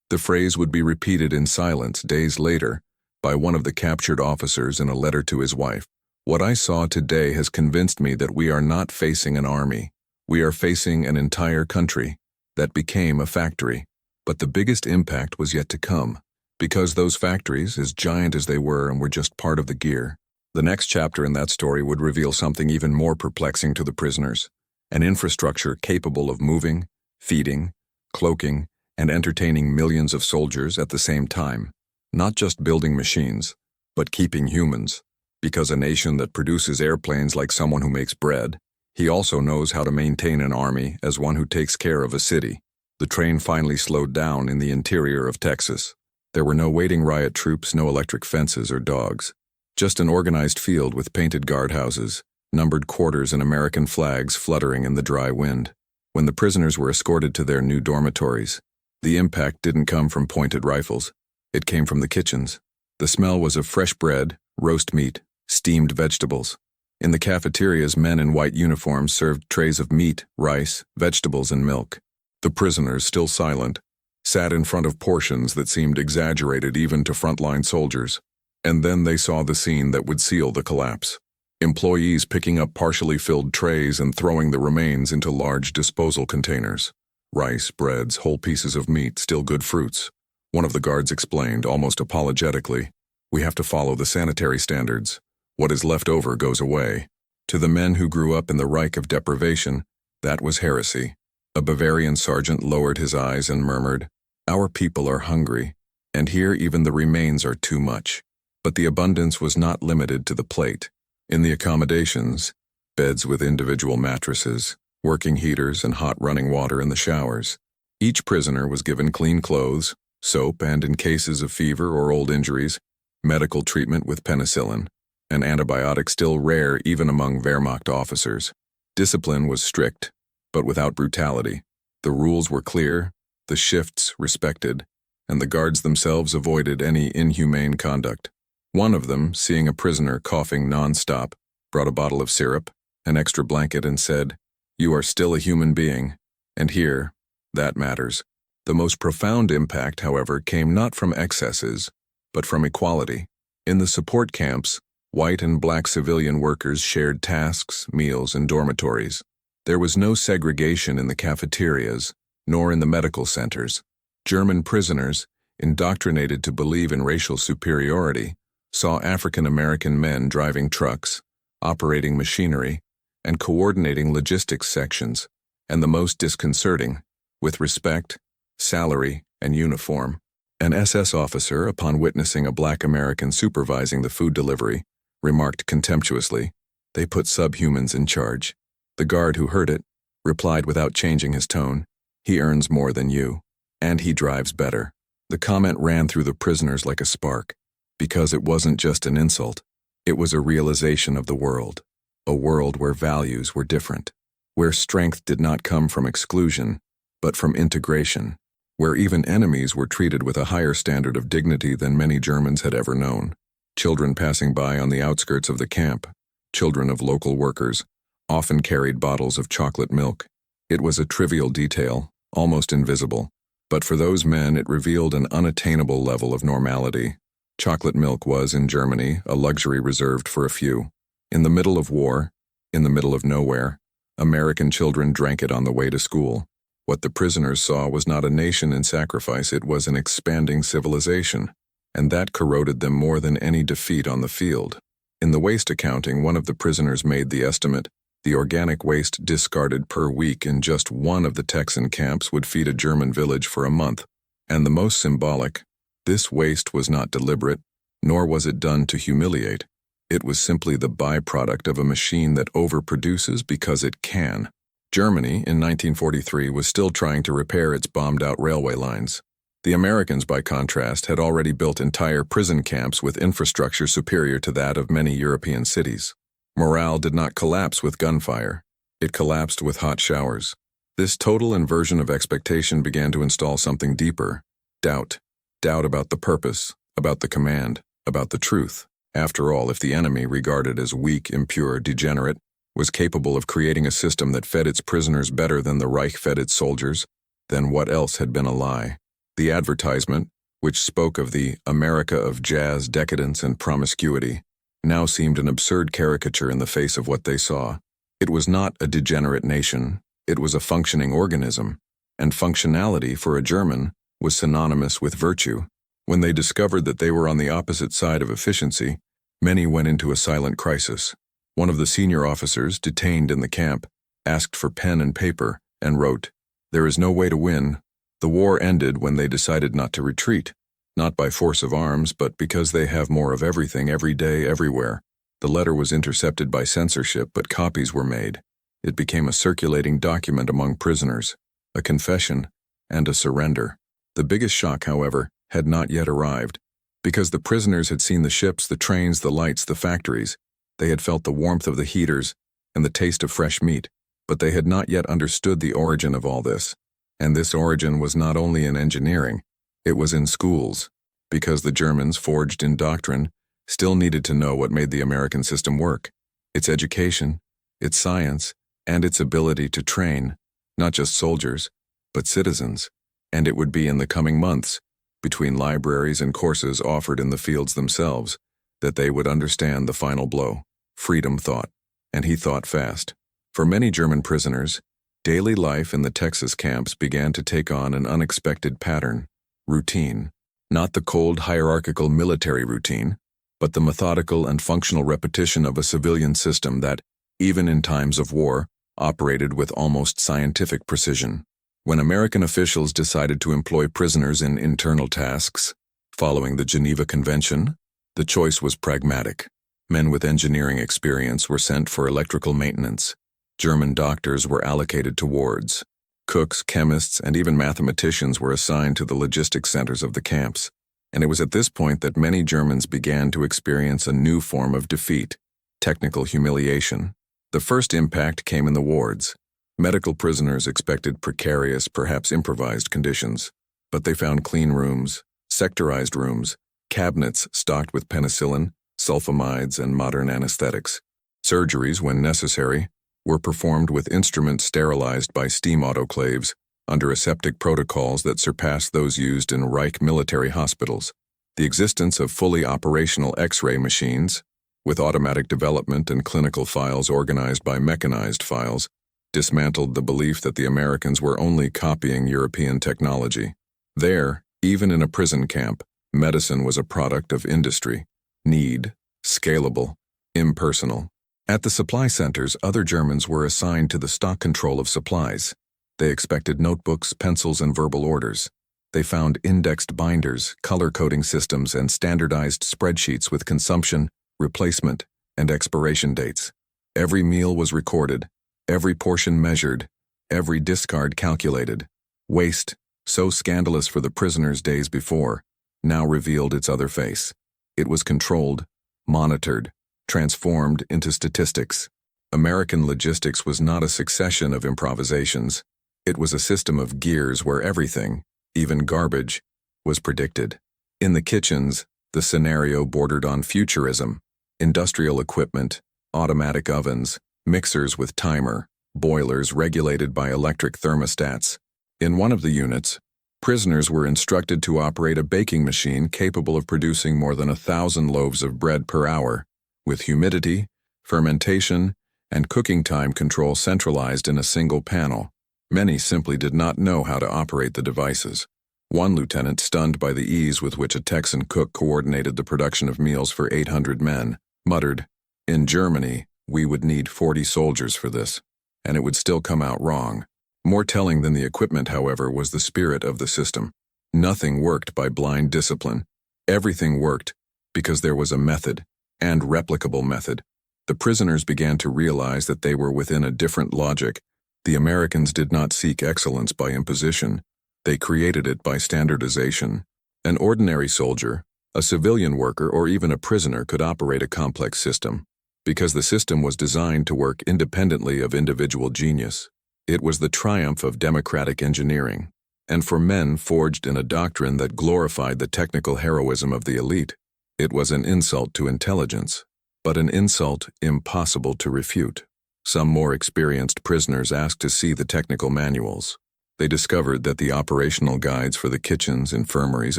The phrase would be repeated in silence days later by one of the captured officers in a letter to his wife. "What I saw today has convinced me that we are not facing an army. We are facing an entire country that became a factory." But the biggest impact was yet to come, because those factories, as giant as they were just part of the gear. The next chapter in that story would reveal something even more perplexing to the prisoners, an infrastructure capable of moving, feeding, cloaking, and entertaining millions of soldiers at the same time, not just building machines, but keeping humans. Because a nation that produces airplanes like someone who makes bread, he also knows how to maintain an army as one who takes care of a city. The train finally slowed down in the interior of Texas. There were no waiting riot troops, no electric fences or dogs. Just an organized field with painted guardhouses, numbered quarters and American flags fluttering in the dry wind. When the prisoners were escorted to their new dormitories, the impact didn't come from pointed rifles. It came from the kitchens. The smell was of fresh bread, roast meat, steamed vegetables. In the cafeterias, men in white uniforms served trays of meat, rice, vegetables, and milk. The prisoners, still silent, sat in front of portions that seemed exaggerated even to frontline soldiers. And then they saw the scene that would seal the collapse. Employees picking up partially filled trays and throwing the remains into large disposal containers. Rice, breads, whole pieces of meat, still good fruits. One of the guards explained, almost apologetically, "We have to follow the sanitary standards. What is left over goes away." To the men who grew up in the Reich of deprivation, that was heresy. A Bavarian sergeant lowered his eyes and murmured, "Our people are hungry, and here even the remains are too much." But the abundance was not limited to the plate. In the accommodations, beds with individual mattresses, working heaters, and hot running water in the showers. Each prisoner was given clean clothes, soap, and in cases of fever or old injuries, medical treatment with penicillin. and antibiotics still rare even among Wehrmacht officers. Discipline was strict, but without brutality. The rules were clear, the shifts respected, and the guards themselves avoided any inhumane conduct. One of them, seeing a prisoner coughing non-stop, brought a bottle of syrup, an extra blanket, and said, "You are still a human being, and here, that matters." The most profound impact, however, came not from excesses, but from equality. In the support camps, white and black civilian workers shared tasks, meals, and dormitories. There was no segregation in the cafeterias, nor in the medical centers. German prisoners, indoctrinated to believe in racial superiority, saw African American men driving trucks, operating machinery, and coordinating logistics sections, and the most disconcerting, with respect, salary, and uniform. An SS officer, upon witnessing a black American supervising the food delivery, remarked contemptuously, "They put subhumans in charge." The guard who heard it replied without changing his tone, "He earns more than you, and he drives better." The comment ran through the prisoners like a spark, because it wasn't just an insult, it was a realization of the world, a world where values were different, where strength did not come from exclusion, but from integration, where even enemies were treated with a higher standard of dignity than many Germans had ever known. Children passing by on the outskirts of the camp, children of local workers, often carried bottles of chocolate milk. It was a trivial detail, almost invisible, but for those men it revealed an unattainable level of normality. Chocolate milk was, in Germany, a luxury reserved for a few. In the middle of war, in the middle of nowhere, American children drank it on the way to school. What the prisoners saw was not a nation in sacrifice, it was an expanding civilization, and that corroded them more than any defeat on the field. In the waste accounting, one of the prisoners made the estimate, the organic waste discarded per week in just one of the Texan camps would feed a German village for a month. And the most symbolic, this waste was not deliberate, nor was it done to humiliate. It was simply the byproduct of a machine that overproduces because it can. Germany, in 1943, was still trying to repair its bombed-out railway lines. The Americans, by contrast, had already built entire prison camps with infrastructure superior to that of many European cities. Morale did not collapse with gunfire. It collapsed with hot showers. This total inversion of expectation began to install something deeper: doubt. Doubt about the purpose, about the command, about the truth. After all, if the enemy, regarded as weak, impure, degenerate, was capable of creating a system that fed its prisoners better than the Reich fed its soldiers, then what else had been a lie? The advertisement, which spoke of the America of jazz, decadence, and promiscuity, now seemed an absurd caricature in the face of what they saw. It was not a degenerate nation, it was a functioning organism, and functionality for a German was synonymous with virtue. When they discovered that they were on the opposite side of efficiency, many went into a silent crisis. One of the senior officers, detained in the camp, asked for pen and paper and wrote, "There is no way to win. The war ended when they decided not to retreat, not by force of arms, but because they have more of everything every day, everywhere." The letter was intercepted by censorship, but copies were made. It became a circulating document among prisoners, a confession and a surrender. The biggest shock, however, had not yet arrived. Because the prisoners had seen the ships, the trains, the lights, the factories, they had felt the warmth of the heaters and the taste of fresh meat, but they had not yet understood the origin of all this. And this origin was not only in engineering, it was in schools, because the Germans, forged in doctrine, still needed to know what made the American system work: its education, its science, and its ability to train, not just soldiers, but citizens. And it would be in the coming months, between libraries and courses offered in the fields themselves, that they would understand the final blow. Freedom thought, and he thought fast. For many German prisoners, daily life in the Texas camps began to take on an unexpected pattern: routine. Not the cold, hierarchical military routine, but the methodical and functional repetition of a civilian system that, even in times of war, operated with almost scientific precision. When American officials decided to employ prisoners in internal tasks, following the Geneva Convention, the choice was pragmatic. Men with engineering experience were sent for electrical maintenance. German doctors were allocated to wards. Cooks, chemists, and even mathematicians were assigned to the logistics centers of the camps. And it was at this point that many Germans began to experience a new form of defeat, technical humiliation. The first impact came in the wards. Medical prisoners expected precarious, perhaps improvised conditions, but they found clean rooms, sectorized rooms, cabinets stocked with penicillin, sulfamides, and modern anesthetics. Surgeries, when necessary, were performed with instruments sterilized by steam autoclaves under aseptic protocols that surpassed those used in Reich military hospitals. The existence of fully operational X-ray machines, with automatic development and clinical files organized by mechanized files, dismantled the belief that the Americans were only copying European technology. There, even in a prison camp, medicine was a product of industry, need, scalable, impersonal. At the supply centers, other Germans were assigned to the stock control of supplies. They expected notebooks, pencils, and verbal orders. They found indexed binders, color-coding systems, and standardized spreadsheets with consumption, replacement, and expiration dates. Every meal was recorded, every portion measured, every discard calculated. Waste, so scandalous for the prisoners days before, now revealed its other face. It was controlled, monitored, transformed into statistics. American logistics was not a succession of improvisations. It was a system of gears where everything, even garbage, was predicted. In the kitchens, the scenario bordered on futurism. Industrial equipment, automatic ovens, mixers with timer, boilers regulated by electric thermostats. In one of the units, prisoners were instructed to operate a baking machine capable of producing more than 1,000 loaves of bread per hour, with humidity, fermentation, and cooking time control centralized in a single panel. Many simply did not know how to operate the devices. One lieutenant, stunned by the ease with which a Texan cook coordinated the production of meals for 800 men, muttered, "In Germany, we would need 40 soldiers for this, and it would still come out wrong." More telling than the equipment, however, was the spirit of the system. Nothing worked by blind discipline. Everything worked because there was a method, and replicable method. The prisoners began to realize that they were within a different logic. The Americans did not seek excellence by imposition. They created it by standardization. An ordinary soldier, a civilian worker, or even a prisoner could operate a complex system, because the system was designed to work independently of individual genius. It was the triumph of democratic engineering, and for men forged in a doctrine that glorified the technical heroism of the elite. It was an insult to intelligence, but an insult impossible to refute. Some more experienced prisoners asked to see the technical manuals. They discovered that the operational guides for the kitchens, infirmaries,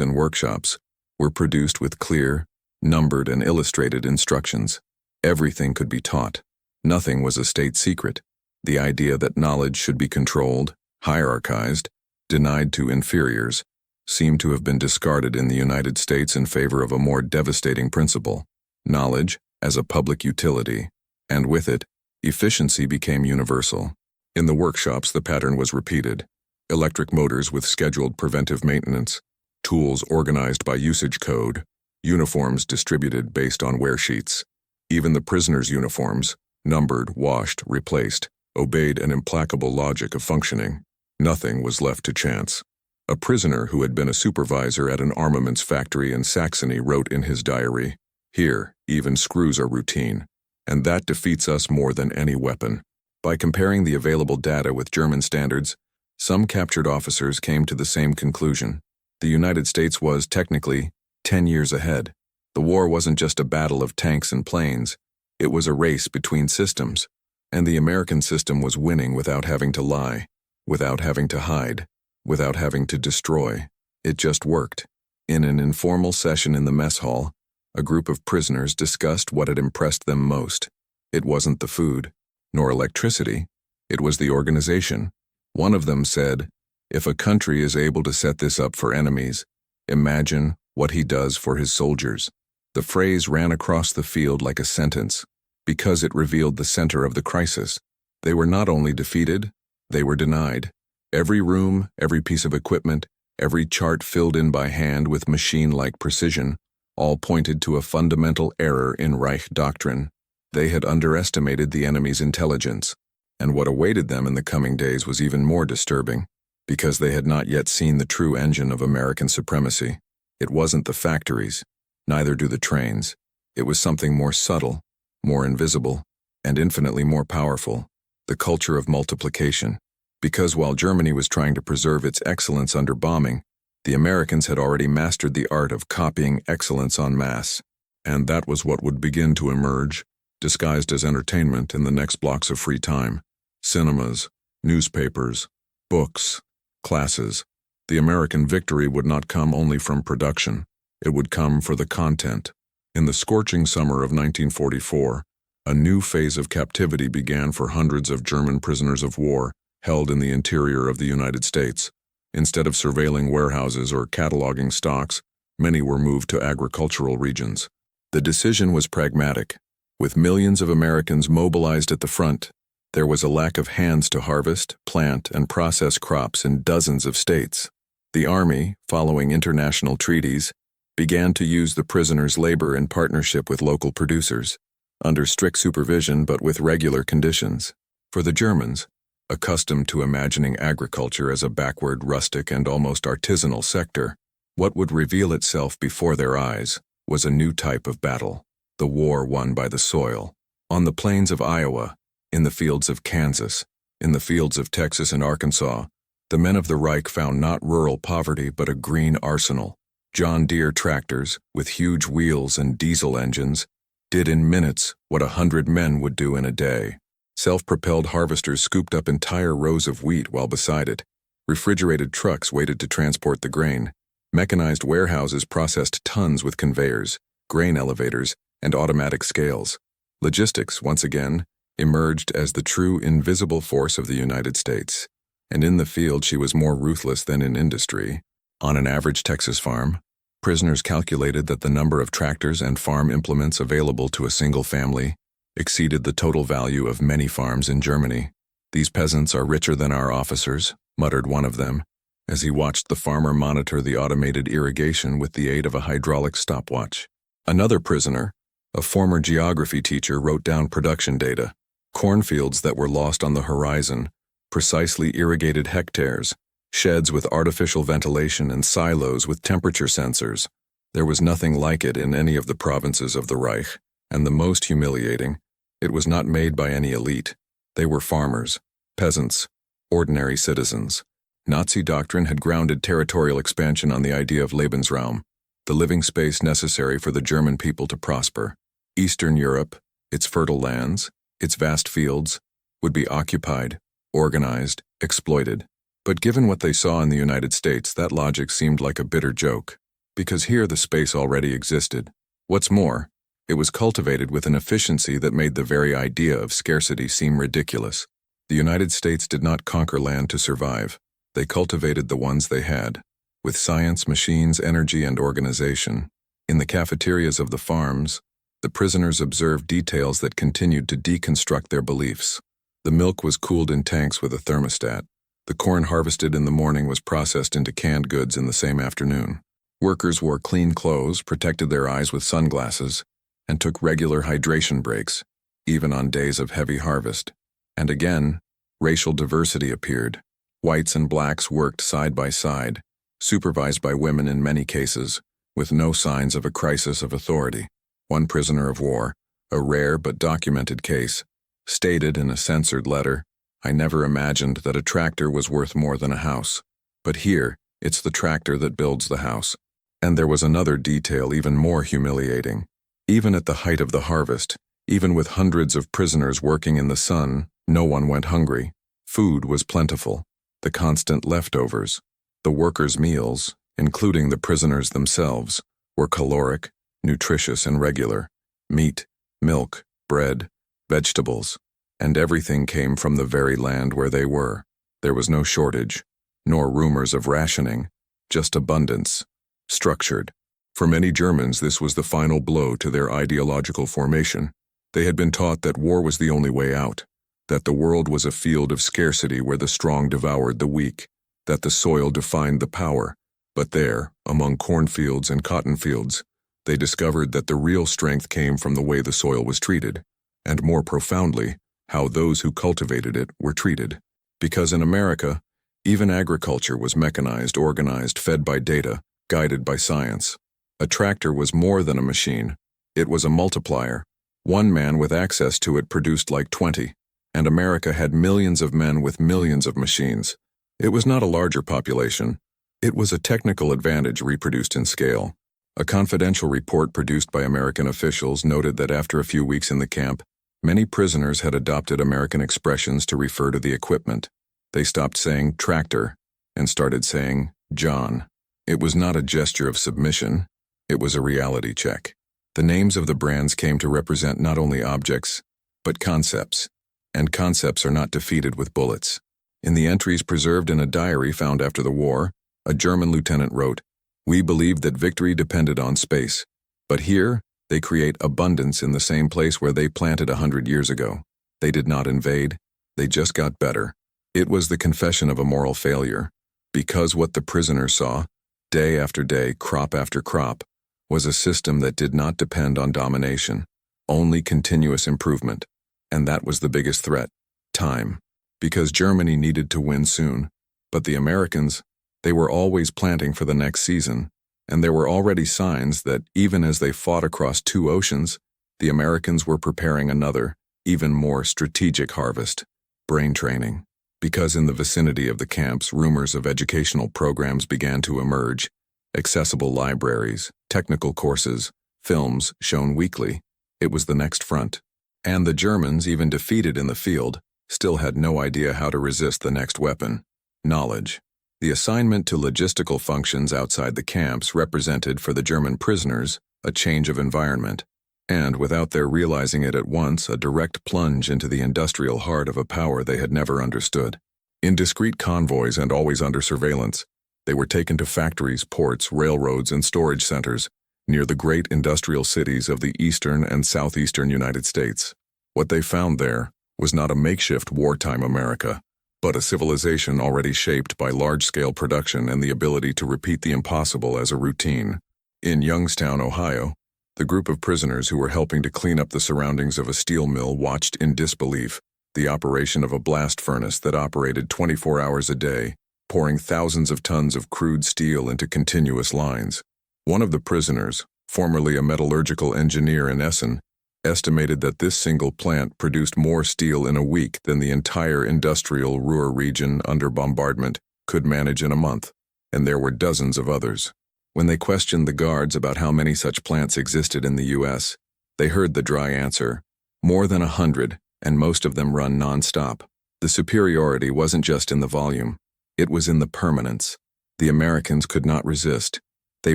and workshops were produced with clear, numbered, and illustrated instructions. Everything could be taught. Nothing was a state secret. The idea that knowledge should be controlled, hierarchized, denied to inferiors, seemed to have been discarded in the United States in favor of a more devastating principle: knowledge as a public utility, and with it, efficiency became universal. In the workshops, the pattern was repeated: electric motors with scheduled preventive maintenance, tools organized by usage code, uniforms distributed based on wear sheets. Even the prisoners' uniforms, numbered, washed, replaced, obeyed an implacable logic of functioning. Nothing was left to chance. A prisoner who had been a supervisor at an armaments factory in Saxony wrote in his diary, "Here, even screws are routine, and that defeats us more than any weapon." By comparing the available data with German standards, some captured officers came to the same conclusion. The United States was, technically, 10 years ahead. The war wasn't just a battle of tanks and planes. It was a race between systems, and the American system was winning without having to lie, without having to hide, without having to destroy. It just worked. In an informal session in the mess hall, a group of prisoners discussed what had impressed them most. It wasn't the food, nor electricity. It was the organization. One of them said, "If a country is able to set this up for enemies, imagine what he does for his soldiers." The phrase ran across the field like a sentence, because it revealed the center of the crisis. They were not only defeated, they were denied. Every room, every piece of equipment, every chart filled in by hand with machine-like precision, all pointed to a fundamental error in Reich doctrine. They had underestimated the enemy's intelligence, and what awaited them in the coming days was even more disturbing, because they had not yet seen the true engine of American supremacy. It wasn't the factories, neither do the trains. It was something more subtle, more invisible, and infinitely more powerful, the culture of multiplication. Because while Germany was trying to preserve its excellence under bombing, the Americans had already mastered the art of copying excellence en masse. And that was what would begin to emerge, disguised as entertainment in the next blocks of free time. Cinemas, newspapers, books, classes. The American victory would not come only from production. It would come for the content. In the scorching summer of 1944, a new phase of captivity began for hundreds of German prisoners of war held in the interior of the United States. Instead of surveilling warehouses or cataloging stocks, many were moved to agricultural regions. The decision was pragmatic. With millions of Americans mobilized at the front, there was a lack of hands to harvest, plant, and process crops in dozens of states. The Army, following international treaties, began to use the prisoners' labor in partnership with local producers, under strict supervision but with regular conditions. For the Germans, accustomed to imagining agriculture as a backward, rustic, and almost artisanal sector, what would reveal itself before their eyes was a new type of battle, the war won by the soil. On the plains of Iowa, in the fields of Kansas, in the fields of Texas and Arkansas, the men of the Reich found not rural poverty but a green arsenal. John Deere tractors, with huge wheels and diesel engines, did in minutes what 100 men would do in a day. Self-propelled harvesters scooped up entire rows of wheat while beside it. Refrigerated trucks waited to transport the grain. Mechanized warehouses processed tons with conveyors, grain elevators, and automatic scales. Logistics, once again, emerged as the true invisible force of the United States. And in the field she was more ruthless than in industry. On an average Texas farm, prisoners calculated that the number of tractors and farm implements available to a single family exceeded the total value of many farms in Germany. "These peasants are richer than our officers," muttered one of them, as he watched the farmer monitor the automated irrigation with the aid of a hydraulic stopwatch. Another prisoner, a former geography teacher, wrote down production data. Cornfields that were lost on the horizon, precisely irrigated hectares, sheds with artificial ventilation and silos with temperature sensors. There was nothing like it in any of the provinces of the Reich, and the most humiliating, it was not made by any elite. They were farmers, peasants, ordinary citizens. Nazi doctrine had grounded territorial expansion on the idea of Lebensraum, the living space necessary for the German people to prosper. Eastern Europe, its fertile lands, its vast fields, would be occupied, organized, exploited. But given what they saw in the United States, that logic seemed like a bitter joke, because here the space already existed. What's more, it was cultivated with an efficiency that made the very idea of scarcity seem ridiculous. The United States did not conquer land to survive. They cultivated the ones they had, with science, machines, energy, and organization. In the cafeterias of the farms, the prisoners observed details that continued to deconstruct their beliefs. The milk was cooled in tanks with a thermostat. The corn harvested in the morning was processed into canned goods in the same afternoon. Workers wore clean clothes, protected their eyes with sunglasses, and took regular hydration breaks, even on days of heavy harvest. And again, racial diversity appeared. Whites and blacks worked side by side, supervised by women in many cases, with no signs of a crisis of authority. One prisoner of war, a rare but documented case, stated in a censored letter, "I never imagined that a tractor was worth more than a house. But here, it's the tractor that builds the house." And there was another detail even more humiliating. Even at the height of the harvest, even with hundreds of prisoners working in the sun, no one went hungry. Food was plentiful. The constant leftovers, the workers' meals, including the prisoners themselves, were caloric, nutritious, and regular. Meat, milk, bread, vegetables, and everything came from the very land where they were. There was no shortage, nor rumors of rationing, just abundance, structured. For many Germans, this was the final blow to their ideological formation. They had been taught that war was the only way out, that the world was a field of scarcity where the strong devoured the weak, that the soil defined the power. But there, among cornfields and cotton fields, they discovered that the real strength came from the way the soil was treated, and more profoundly, how those who cultivated it were treated. Because in America, even agriculture was mechanized, organized, fed by data, guided by science. A tractor was more than a machine. It was a multiplier. One man with access to it produced like 20, and America had millions of men with millions of machines. It was not a larger population. It was a technical advantage reproduced in scale. A confidential report produced by American officials noted that after a few weeks in the camp, many prisoners had adopted American expressions to refer to the equipment. They stopped saying tractor and started saying John. It was not a gesture of submission. It was a reality check. The names of the brands came to represent not only objects, but concepts. And concepts are not defeated with bullets. In the entries preserved in a diary found after the war, a German lieutenant wrote, "We believed that victory depended on space. But here, they create abundance in the same place where they planted 100 years ago. They did not invade. They just got better." It was the confession of a moral failure, because what the prisoners saw, day after day, crop after crop, was a system that did not depend on domination, only continuous improvement. And that was the biggest threat, time. Because Germany needed to win soon. But the Americans, they were always planting for the next season, and there were already signs that even as they fought across 2 oceans, the Americans were preparing another, even more strategic harvest, brain training. Because in the vicinity of the camps, rumors of educational programs began to emerge, accessible libraries, technical courses, films shown weekly. It was the next front. And the Germans, even defeated in the field, still had no idea how to resist the next weapon, knowledge. The assignment to logistical functions outside the camps represented for the German prisoners a change of environment, and without their realizing it at once, a direct plunge into the industrial heart of a power they had never understood. In discreet convoys and always under surveillance, they were taken to factories, ports, railroads, and storage centers near the great industrial cities of the eastern and southeastern United States. What they found there was not a makeshift wartime America, but a civilization already shaped by large-scale production and the ability to repeat the impossible as a routine. In Youngstown, Ohio, the group of prisoners who were helping to clean up the surroundings of a steel mill watched in disbelief the operation of a blast furnace that operated 24 hours a day, pouring thousands of tons of crude steel into continuous lines. One of the prisoners, formerly a metallurgical engineer in Essen, estimated that this single plant produced more steel in a week than the entire industrial Ruhr region under bombardment could manage in a month, and there were dozens of others. When they questioned the guards about how many such plants existed in the U.S., they heard the dry answer, more than 100, and most of them run non-stop. The superiority wasn't just in the volume, it was in the permanence. The Americans could not resist. They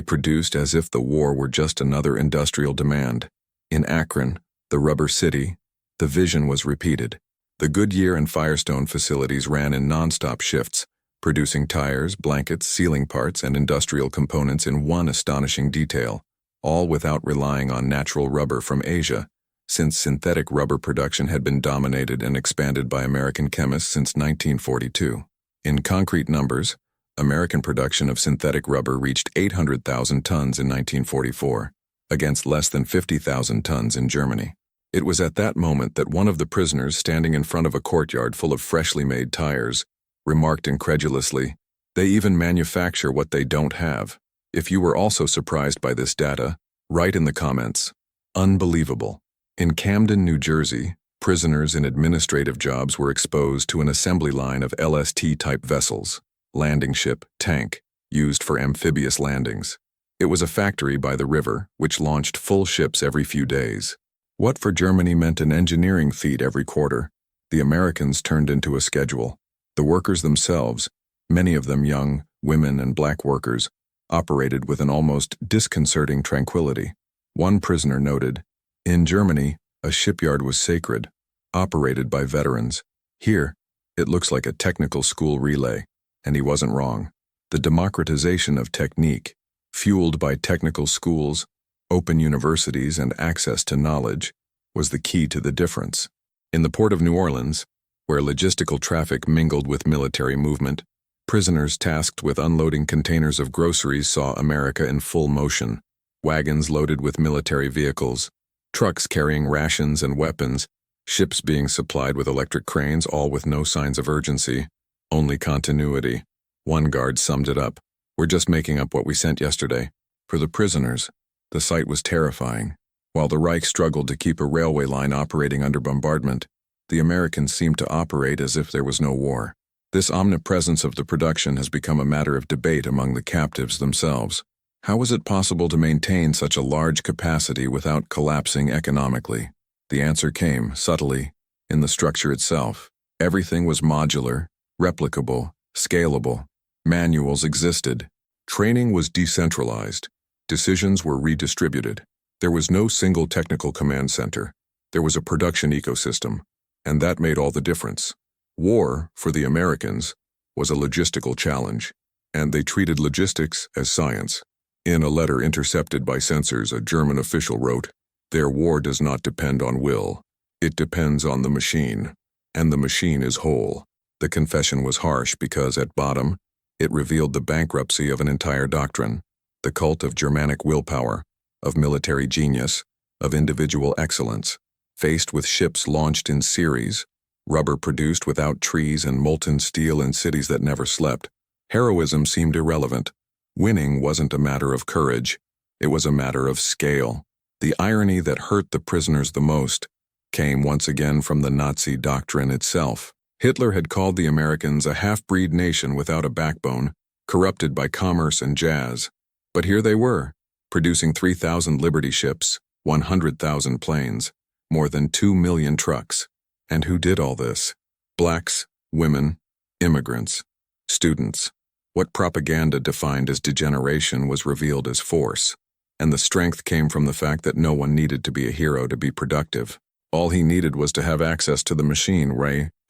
produced as if the war were just another industrial demand. In Akron, the rubber city, the vision was repeated. The Goodyear and Firestone facilities ran in non-stop shifts, producing tires, blankets, sealing parts, and industrial components in one astonishing detail, all without relying on natural rubber from Asia, since synthetic rubber production had been dominated and expanded by American chemists since 1942. In concrete numbers, American production of synthetic rubber reached 800,000 tons in 1944. Against less than 50,000 tons in Germany. It was at that moment that one of the prisoners standing in front of a courtyard full of freshly made tires remarked incredulously, "They even manufacture what they don't have." If you were also surprised by this data, write in the comments. Unbelievable. In Camden, New Jersey, prisoners in administrative jobs were exposed to an assembly line of LST-type vessels, landing ship, tank, used for amphibious landings. It was a factory by the river, which launched full ships every few days. What for Germany meant an engineering feat every quarter, the Americans turned into a schedule. The workers themselves, many of them young, women and black workers, operated with an almost disconcerting tranquility. One prisoner noted, "In Germany, a shipyard was sacred, operated by veterans. Here, it looks like a technical school relay," and he wasn't wrong. The democratization of technique, fueled by technical schools, open universities, and access to knowledge, was the key to the difference. In the port of New Orleans, where logistical traffic mingled with military movement, prisoners tasked with unloading containers of groceries saw America in full motion. Wagons loaded with military vehicles, trucks carrying rations and weapons, ships being supplied with electric cranes, all with no signs of urgency, only continuity. One guard summed it up. We're just making up what we sent yesterday. For the prisoners, the sight was terrifying. While the Reich struggled to keep a railway line operating under bombardment, the Americans seemed to operate as if there was no war. This omnipresence of the production has become a matter of debate among the captives themselves. How was it possible to maintain such a large capacity without collapsing economically? The answer came, subtly, in the structure itself. Everything was modular, replicable, scalable. Manuals existed. Training was decentralized. Decisions were redistributed. There was no single technical command center. There was a production ecosystem, and that made all the difference. War, for the Americans, was a logistical challenge, and they treated logistics as science. In a letter intercepted by censors, a German official wrote, "Their war does not depend on will. It depends on the machine, and the machine is whole." The confession was harsh because, at bottom, it revealed the bankruptcy of an entire doctrine, the cult of Germanic willpower, of military genius, of individual excellence. Faced with ships launched in series, rubber produced without trees, and molten steel in cities that never slept, heroism seemed irrelevant. Winning wasn't a matter of courage, it was a matter of scale. The irony that hurt the prisoners the most came once again from the Nazi doctrine itself. Hitler had called the Americans a half-breed nation without a backbone, corrupted by commerce and jazz. But here they were, producing 3,000 Liberty ships, 100,000 planes, more than 2 million trucks. And who did all this? Blacks, women, immigrants, students. What propaganda defined as degeneration was revealed as force, and the strength came from the fact that no one needed to be a hero to be productive. All he needed was to have access to the machine,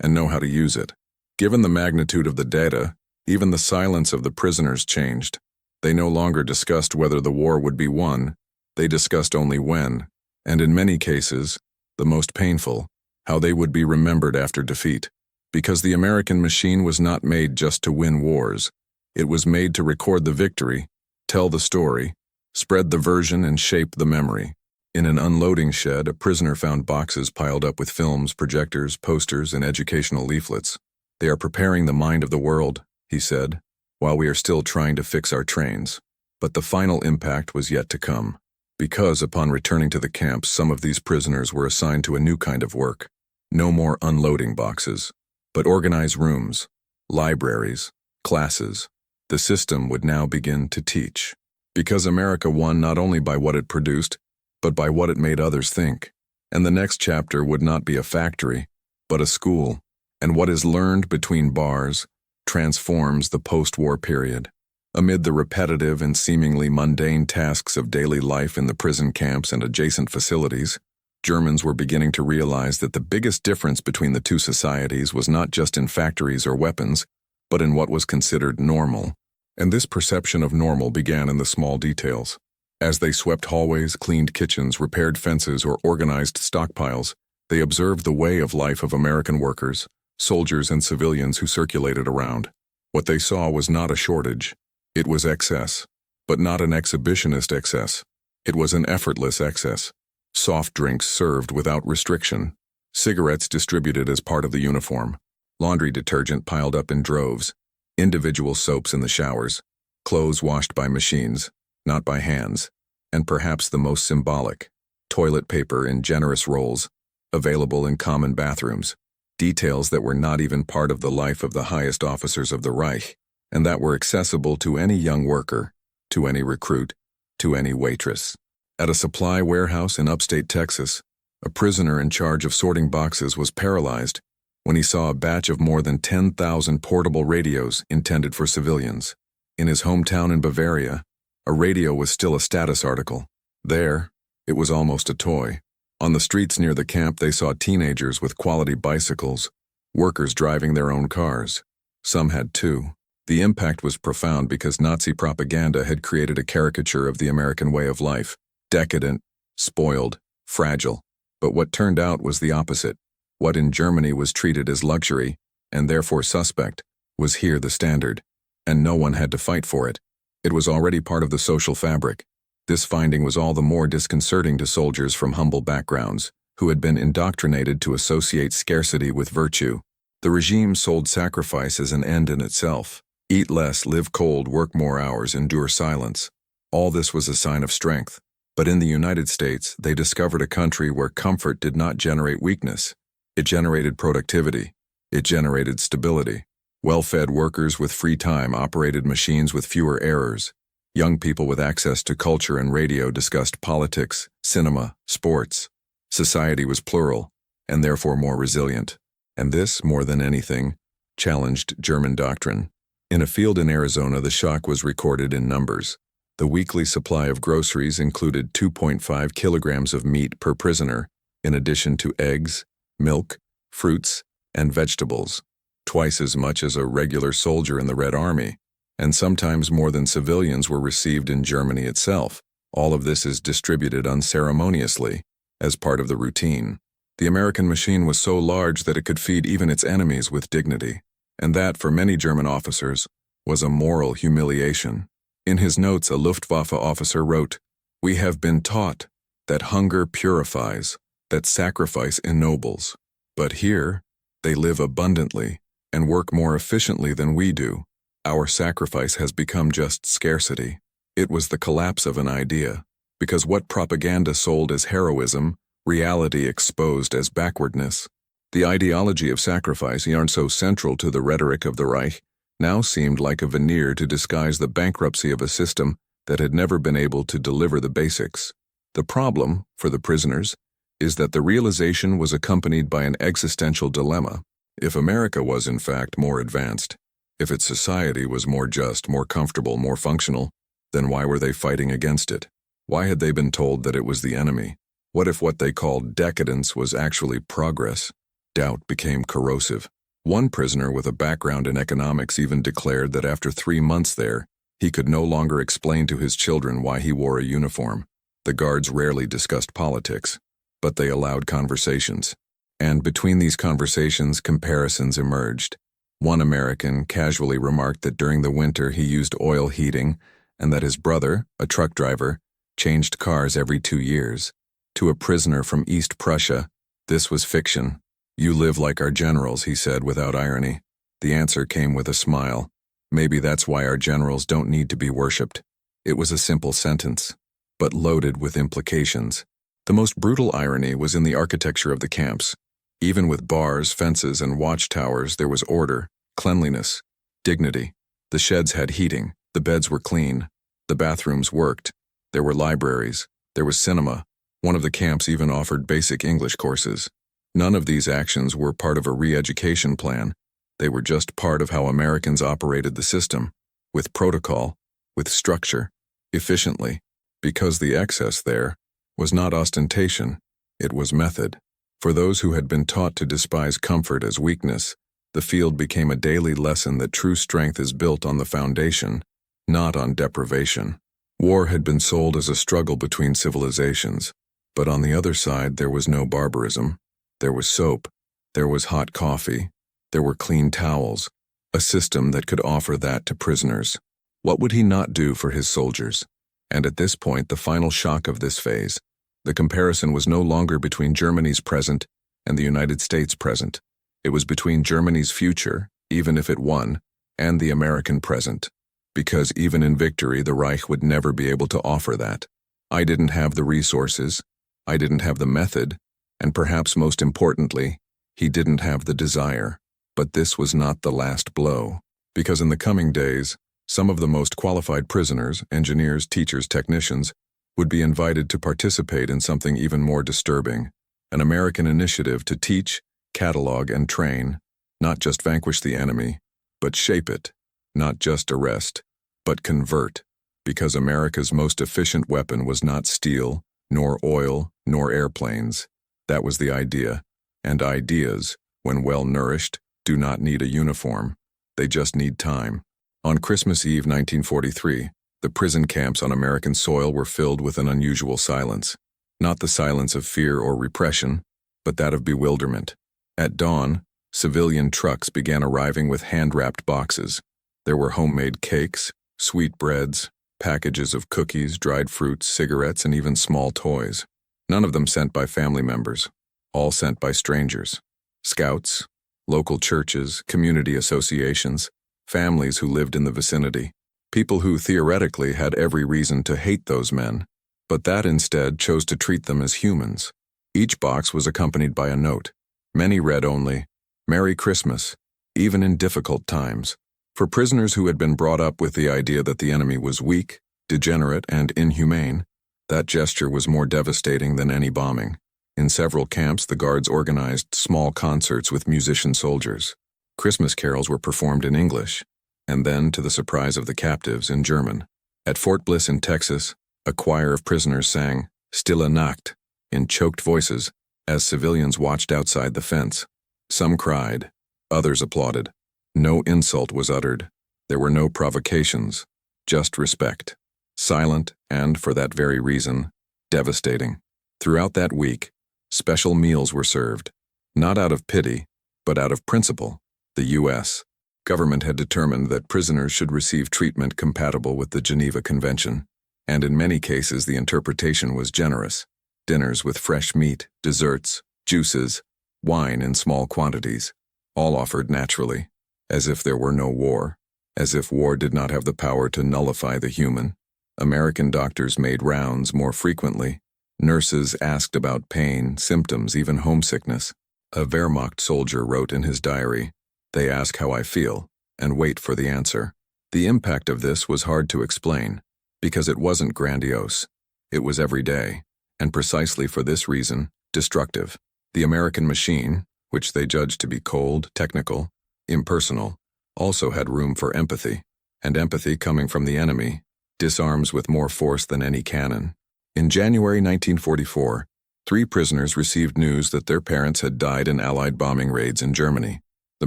and know how to use it. Given the magnitude of the data, even the silence of the prisoners changed. They no longer discussed whether the war would be won, they discussed only when, and in many cases, the most painful, how they would be remembered after defeat. Because the American machine was not made just to win wars. It was made to record the victory, tell the story, spread the version, and shape the memory. In an unloading shed, a prisoner found boxes piled up with films, projectors, posters, and educational leaflets. "They are preparing the mind of the world," he said, "while we are still trying to fix our trains." But the final impact was yet to come. Because upon returning to the camps, some of these prisoners were assigned to a new kind of work. No more unloading boxes, but organized rooms, libraries, classes. The system would now begin to teach. Because America won not only by what it produced, but by what it made others think. And the next chapter would not be a factory, but a school. And what is learned between bars transforms the post-war period. Amid the repetitive and seemingly mundane tasks of daily life in the prison camps and adjacent facilities, Germans were beginning to realize that the biggest difference between the two societies was not just in factories or weapons, but in what was considered normal. And this perception of normal began in the small details. As they swept hallways, cleaned kitchens, repaired fences, or organized stockpiles, they observed the way of life of American workers, soldiers, and civilians who circulated around. What they saw was not a shortage. It was excess, but not an exhibitionist excess. It was an effortless excess. Soft drinks served without restriction. Cigarettes distributed as part of the uniform. Laundry detergent piled up in droves. Individual soaps in the showers. Clothes washed by machines, not by hands. And perhaps the most symbolic, toilet paper in generous rolls, available in common bathrooms. Details that were not even part of the life of the highest officers of the Reich, and that were accessible to any young worker, to any recruit, to any waitress. At a supply warehouse in upstate Texas, a prisoner in charge of sorting boxes was paralyzed when he saw a batch of more than 10,000 portable radios intended for civilians. In his hometown in Bavaria, a radio was still a status article. There, it was almost a toy. On the streets near the camp, they saw teenagers with quality bicycles, workers driving their own cars. Some had two. The impact was profound because Nazi propaganda had created a caricature of the American way of life. Decadent, spoiled, fragile. But what turned out was the opposite. What in Germany was treated as luxury, and therefore suspect, was here the standard. And no one had to fight for it. It was already part of the social fabric. This finding was all the more disconcerting to soldiers from humble backgrounds, who had been indoctrinated to associate scarcity with virtue. The regime sold sacrifice as an end in itself. Eat less, live cold, work more hours, endure silence. All this was a sign of strength. But in the United States, they discovered a country where comfort did not generate weakness. It generated productivity. It generated stability. Well-fed workers with free time operated machines with fewer errors. Young people with access to culture and radio discussed politics, cinema, sports. Society was plural, and therefore more resilient. And this, more than anything, challenged German doctrine. In a field in Arizona, the shock was recorded in numbers. The weekly supply of groceries included 2.5 kilograms of meat per prisoner, in addition to eggs, milk, fruits, and vegetables, twice as much as a regular soldier in the Red Army, and sometimes more than civilians were received in Germany itself. All of this is distributed unceremoniously, as part of the routine. The American machine was so large that it could feed even its enemies with dignity, and that, for many German officers, was a moral humiliation. In his notes, a Luftwaffe officer wrote, "We have been taught that hunger purifies, that sacrifice ennobles. But here, they live abundantly and work more efficiently than we do. Our sacrifice has become just scarcity." It was the collapse of an idea, because what propaganda sold as heroism, reality exposed as backwardness. The ideology of sacrifice, so central to the rhetoric of the Reich, now seemed like a veneer to disguise the bankruptcy of a system that had never been able to deliver the basics. The problem, for the prisoners, is that the realization was accompanied by an existential dilemma. If America was in fact more advanced, if its society was more just, more comfortable, more functional, then why were they fighting against it? Why had they been told that it was the enemy? What if what they called decadence was actually progress? Doubt became corrosive. One prisoner with a background in economics even declared that after 3 months there, he could no longer explain to his children why he wore a uniform. The guards rarely discussed politics, but they allowed conversations. And between these conversations, comparisons emerged. One American casually remarked that during the winter he used oil heating and that his brother, a truck driver, changed cars every 2 years. To a prisoner from East Prussia, this was fiction. "You live like our generals," he said without irony. The answer came with a smile. "Maybe that's why our generals don't need to be worshipped." It was a simple sentence, but loaded with implications. The most brutal irony was in the architecture of the camps. Even with bars, fences, and watchtowers, there was order, cleanliness, dignity. The sheds had heating, the beds were clean, the bathrooms worked, there were libraries, there was cinema. One of the camps even offered basic English courses. None of these actions were part of a re-education plan. They were just part of how Americans operated the system, with protocol, with structure, efficiently, because the excess there was not ostentation, it was method. For those who had been taught to despise comfort as weakness, the field became a daily lesson that true strength is built on the foundation, not on deprivation. War had been sold as a struggle between civilizations, but on the other side there was no barbarism. There was soap, there was hot coffee, there were clean towels, a system that could offer that to prisoners. What would he not do for his soldiers? And at this point, the final shock of this phase, the comparison was no longer between Germany's present and the United States' present. It was between Germany's future, even if it won, and the American present. Because even in victory, the Reich would never be able to offer that. I didn't have the resources, I didn't have the method, and perhaps most importantly, he didn't have the desire. But this was not the last blow, because in the coming days, some of the most qualified prisoners, engineers, teachers, technicians, would be invited to participate in something even more disturbing, an American initiative to teach, catalog, and train, not just vanquish the enemy, but shape it, not just arrest, but convert, because America's most efficient weapon was not steel, nor oil, nor airplanes. That was the idea, and ideas, when well-nourished, do not need a uniform. They just need time. On Christmas Eve 1943, the prison camps on American soil were filled with an unusual silence. Not the silence of fear or repression, but that of bewilderment. At dawn, civilian trucks began arriving with hand-wrapped boxes. There were homemade cakes, sweetbreads, packages of cookies, dried fruits, cigarettes, and even small toys. None of them sent by family members, all sent by strangers. Scouts, local churches, community associations, families who lived in the vicinity, people who theoretically had every reason to hate those men, but that instead chose to treat them as humans. Each box was accompanied by a note. Many read only, "Merry Christmas," even in difficult times. For prisoners who had been brought up with the idea that the enemy was weak, degenerate, and inhumane, that gesture was more devastating than any bombing. In several camps, the guards organized small concerts with musician soldiers. Christmas carols were performed in English, and then, to the surprise of the captives, in German. At Fort Bliss in Texas, a choir of prisoners sang "Stille Nacht" in choked voices as civilians watched outside the fence. Some cried, others applauded. No insult was uttered. There were no provocations, just respect. Silent and, for that very reason, devastating. Throughout that week, special meals were served, not out of pity, but out of principle. The U.S. government had determined that prisoners should receive treatment compatible with the Geneva Convention, and in many cases the interpretation was generous. Dinners with fresh meat, desserts, juices, wine in small quantities, all offered naturally, as if there were no war, as if war did not have the power to nullify the human. American doctors made rounds more frequently. Nurses asked about pain, symptoms, even homesickness. A Wehrmacht soldier wrote in his diary, "They ask how I feel, and wait for the answer." The impact of this was hard to explain, because it wasn't grandiose. It was everyday, and precisely for this reason, destructive. The American machine, which they judged to be cold, technical, impersonal, also had room for empathy, and empathy coming from the enemy disarms with more force than any cannon. In January 1944, 3 prisoners received news that their parents had died in Allied bombing raids in Germany. The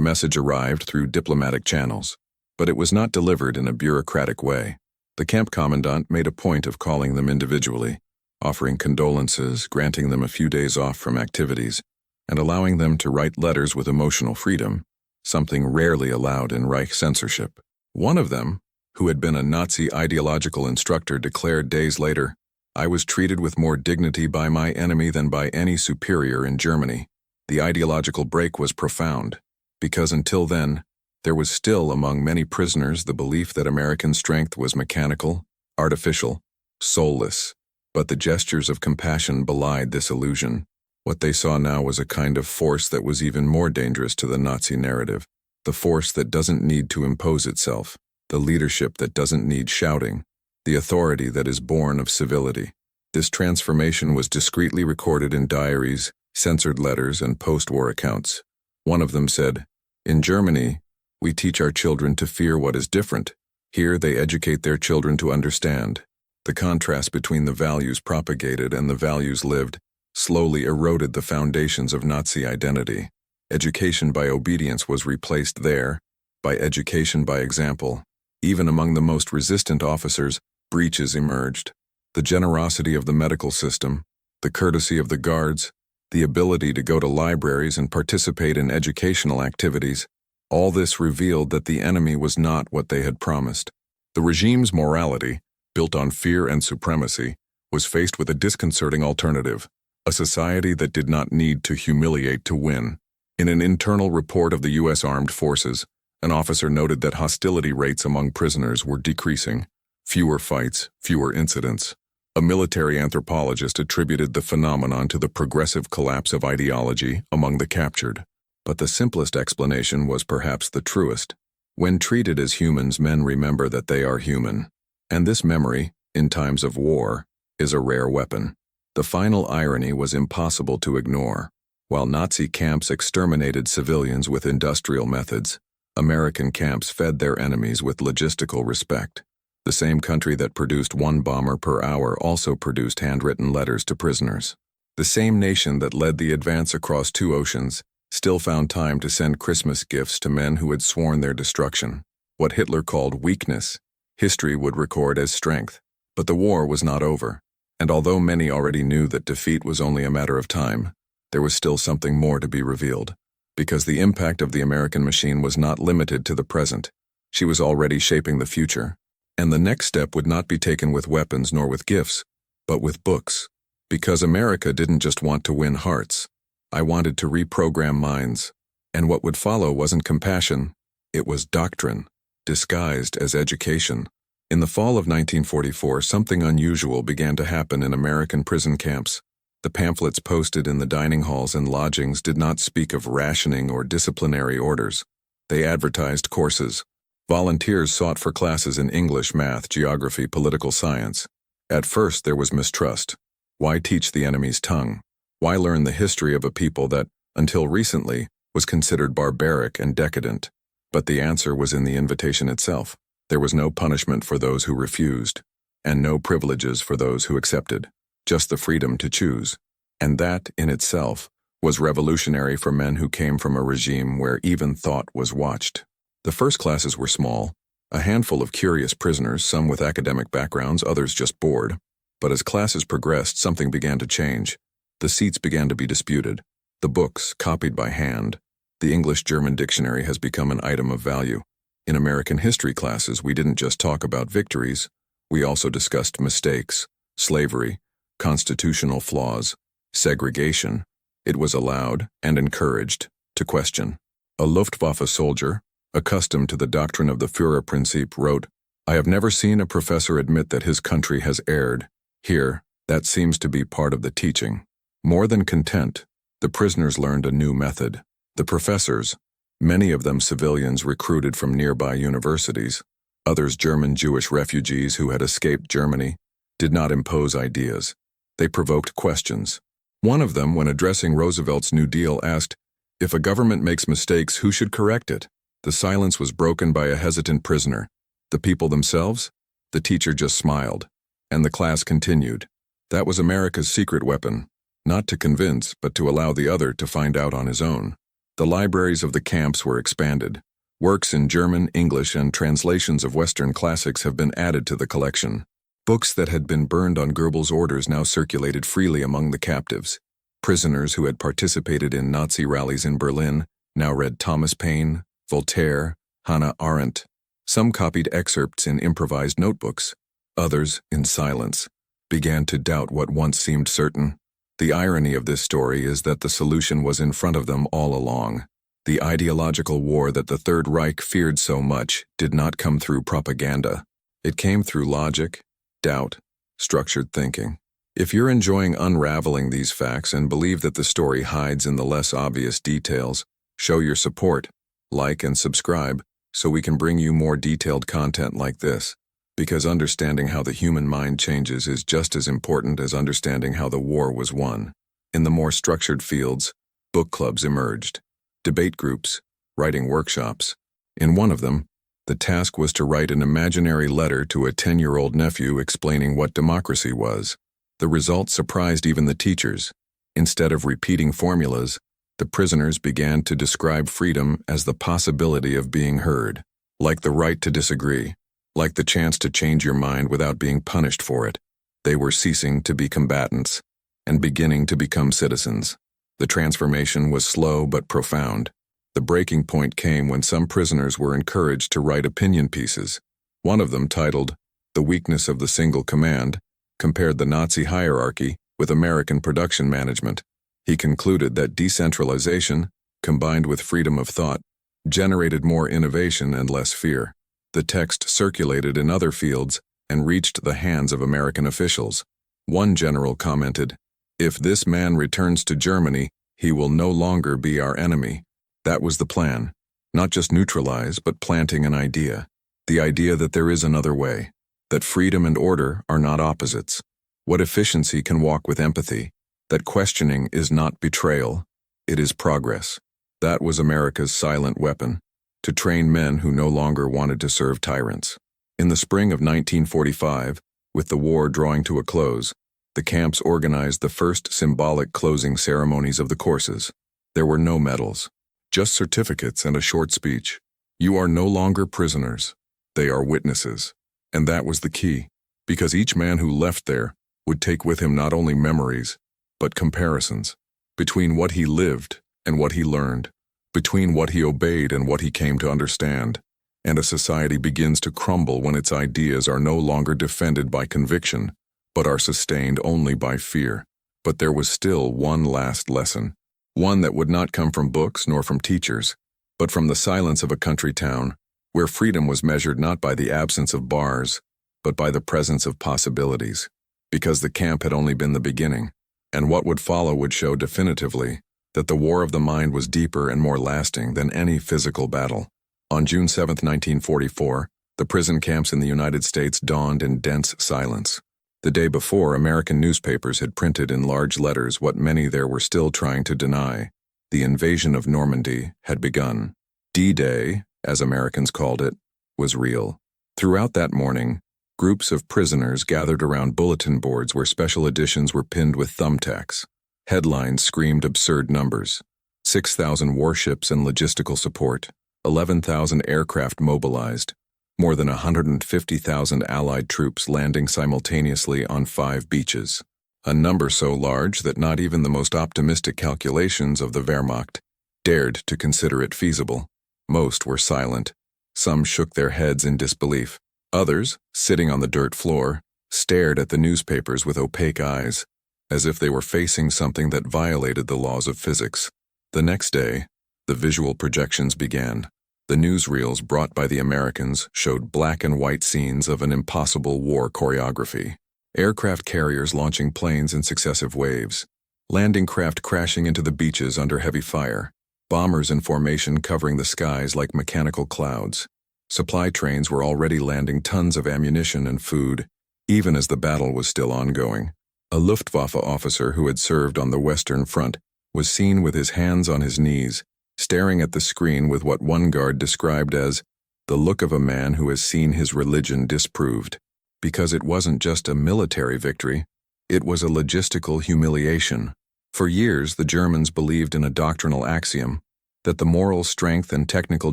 message arrived through diplomatic channels, but it was not delivered in a bureaucratic way. The camp commandant made a point of calling them individually, offering condolences, granting them a few days off from activities, and allowing them to write letters with emotional freedom, something rarely allowed in Reich censorship. One of them, who had been a Nazi ideological instructor, declared days later, "I was treated with more dignity by my enemy than by any superior in Germany." The ideological break was profound, because until then, there was still among many prisoners the belief that American strength was mechanical, artificial, soulless. But the gestures of compassion belied this illusion. What they saw now was a kind of force that was even more dangerous to the Nazi narrative, the force that doesn't need to impose itself, the leadership that doesn't need shouting, the authority that is born of civility. This transformation was discreetly recorded in diaries, censored letters, and post-war accounts. One of them said, "In Germany, we teach our children to fear what is different. Here they educate their children to understand." The contrast between the values propagated and the values lived slowly eroded the foundations of Nazi identity. Education by obedience was replaced there by education by example. Even among the most resistant officers, breaches emerged. The generosity of the medical system, the courtesy of the guards, the ability to go to libraries and participate in educational activities, all this revealed that the enemy was not what they had promised. The regime's morality, built on fear and supremacy, was faced with a disconcerting alternative, a society that did not need to humiliate to win. In an internal report of the U.S. Armed Forces, an officer noted that hostility rates among prisoners were decreasing. Fewer fights, fewer incidents. A military anthropologist attributed the phenomenon to the progressive collapse of ideology among the captured. But the simplest explanation was perhaps the truest. When treated as humans, men remember that they are human. And this memory, in times of war, is a rare weapon. The final irony was impossible to ignore. While Nazi camps exterminated civilians with industrial methods, American camps fed their enemies with logistical respect. The same country that produced 1 bomber per hour also produced handwritten letters to prisoners. The same nation that led the advance across 2 oceans still found time to send Christmas gifts to men who had sworn their destruction. What Hitler called weakness, history would record as strength. But the war was not over, and although many already knew that defeat was only a matter of time, there was still something more to be revealed. Because the impact of the American machine was not limited to the present. She was already shaping the future. And the next step would not be taken with weapons nor with gifts, but with books. Because America didn't just want to win hearts. I wanted to reprogram minds. And what would follow wasn't compassion, it was doctrine. disguised as education. In the fall of 1944, something unusual began to happen in American prison camps. The pamphlets posted in the dining halls and lodgings did not speak of rationing or disciplinary orders. They advertised courses. Volunteers sought for classes in English, math, geography, political science. At first, there was mistrust. Why teach the enemy's tongue? Why learn the history of a people that, until recently, was considered barbaric and decadent? But the answer was in the invitation itself. There was no punishment for those who refused, and no privileges for those who accepted, just the freedom to choose. And that, in itself, was revolutionary for men who came from a regime where even thought was watched. The first classes were small, a handful of curious prisoners, some with academic backgrounds, others just bored. But as classes progressed, something began to change. The seats began to be disputed. The books, copied by hand. The English-German dictionary has become an item of value. In American history classes, we didn't just talk about victories. We also discussed mistakes, slavery, constitutional flaws, segregation. It was allowed and encouraged to question. A Luftwaffe soldier, accustomed to the doctrine of the Führerprinzip, wrote, "I have never seen a professor admit that his country has erred. Here, that seems to be part of the teaching." More than content, the prisoners learned a new method. The professors, many of them civilians recruited from nearby universities, others German Jewish refugees who had escaped Germany, did not impose ideas. They provoked questions. One of them, when addressing Roosevelt's New Deal, asked, "If a government makes mistakes, who should correct it?" The silence was broken by a hesitant prisoner. The people themselves? The teacher just smiled. And the class continued. That was America's secret weapon. Not to convince, but to allow the other to find out on his own. The libraries of the camps were expanded. Works in German, English, and translations of Western classics have been added to the collection. Books that had been burned on Goebbels' orders now circulated freely among the captives. Prisoners who had participated in Nazi rallies in Berlin now read Thomas Paine, Voltaire, Hannah Arendt. Some copied excerpts in improvised notebooks. Others, in silence, began to doubt what once seemed certain. The irony of this story is that the solution was in front of them all along. The ideological war that the Third Reich feared so much did not come through propaganda. It came through logic, doubt, structured thinking. If you're enjoying unraveling these facts and believe that the story hides in the less obvious details, show your support, like and subscribe, so we can bring you more detailed content like this. Because understanding how the human mind changes is just as important as understanding how the war was won. In the more structured fields, book clubs emerged, debate groups, writing workshops. In one of them, the task was to write an imaginary letter to a 10-year-old nephew explaining what democracy was. The result surprised even the teachers. Instead of repeating formulas, the prisoners began to describe freedom as the possibility of being heard, like the right to disagree, like the chance to change your mind without being punished for it. They were ceasing to be combatants and beginning to become citizens. The transformation was slow but profound. The breaking point came when some prisoners were encouraged to write opinion pieces. One of them, titled "The Weakness of the Single Command," compared the Nazi hierarchy with American production management. He concluded that decentralization, combined with freedom of thought, generated more innovation and less fear. The text circulated in other fields and reached the hands of American officials. One general commented, "If this man returns to Germany, he will no longer be our enemy." That was the plan. Not just neutralize, but planting an idea. The idea that there is another way. That freedom and order are not opposites. What efficiency can walk with empathy. That questioning is not betrayal. It is progress. That was America's silent weapon. To train men who no longer wanted to serve tyrants. In the spring of 1945, with the war drawing to a close, the camps organized the first symbolic closing ceremonies of the courses. There were no medals, just certificates and a short speech. You are no longer prisoners. They are witnesses. And that was the key, because each man who left there would take with him not only memories, but comparisons between what he lived and what he learned, between what he obeyed and what he came to understand. And a society begins to crumble when its ideas are no longer defended by conviction, but are sustained only by fear. But there was still one last lesson, one that would not come from books nor from teachers, but from the silence of a country town, where freedom was measured not by the absence of bars, but by the presence of possibilities, because the camp had only been the beginning, and what would follow would show definitively that the war of the mind was deeper and more lasting than any physical battle. On June 7, 1944, the prison camps in the United States dawned in dense silence. The day before, American newspapers had printed in large letters what many there were still trying to deny. The invasion of Normandy had begun. D-Day, as Americans called it, was real. Throughout that morning, groups of prisoners gathered around bulletin boards where special editions were pinned with thumbtacks. Headlines screamed absurd numbers: 6,000 warships and logistical support, 11,000 aircraft mobilized, more than 150,000 Allied troops landing simultaneously on 5 beaches. A number so large that not even the most optimistic calculations of the Wehrmacht dared to consider it feasible. Most were silent. Some shook their heads in disbelief. Others, sitting on the dirt floor, stared at the newspapers with opaque eyes, as if they were facing something that violated the laws of physics. The next day, the visual projections began. The newsreels brought by the Americans showed black and white scenes of an impossible war choreography. Aircraft carriers launching planes in successive waves, landing craft crashing into the beaches under heavy fire, bombers in formation covering the skies like mechanical clouds. Supply trains were already landing tons of ammunition and food, even as the battle was still ongoing. A Luftwaffe officer who had served on the Western Front was seen with his hands on his knees, staring at the screen with what one guard described as the look of a man who has seen his religion disproved. Because it wasn't just a military victory, it was a logistical humiliation. For years, the Germans believed in a doctrinal axiom that the moral strength and technical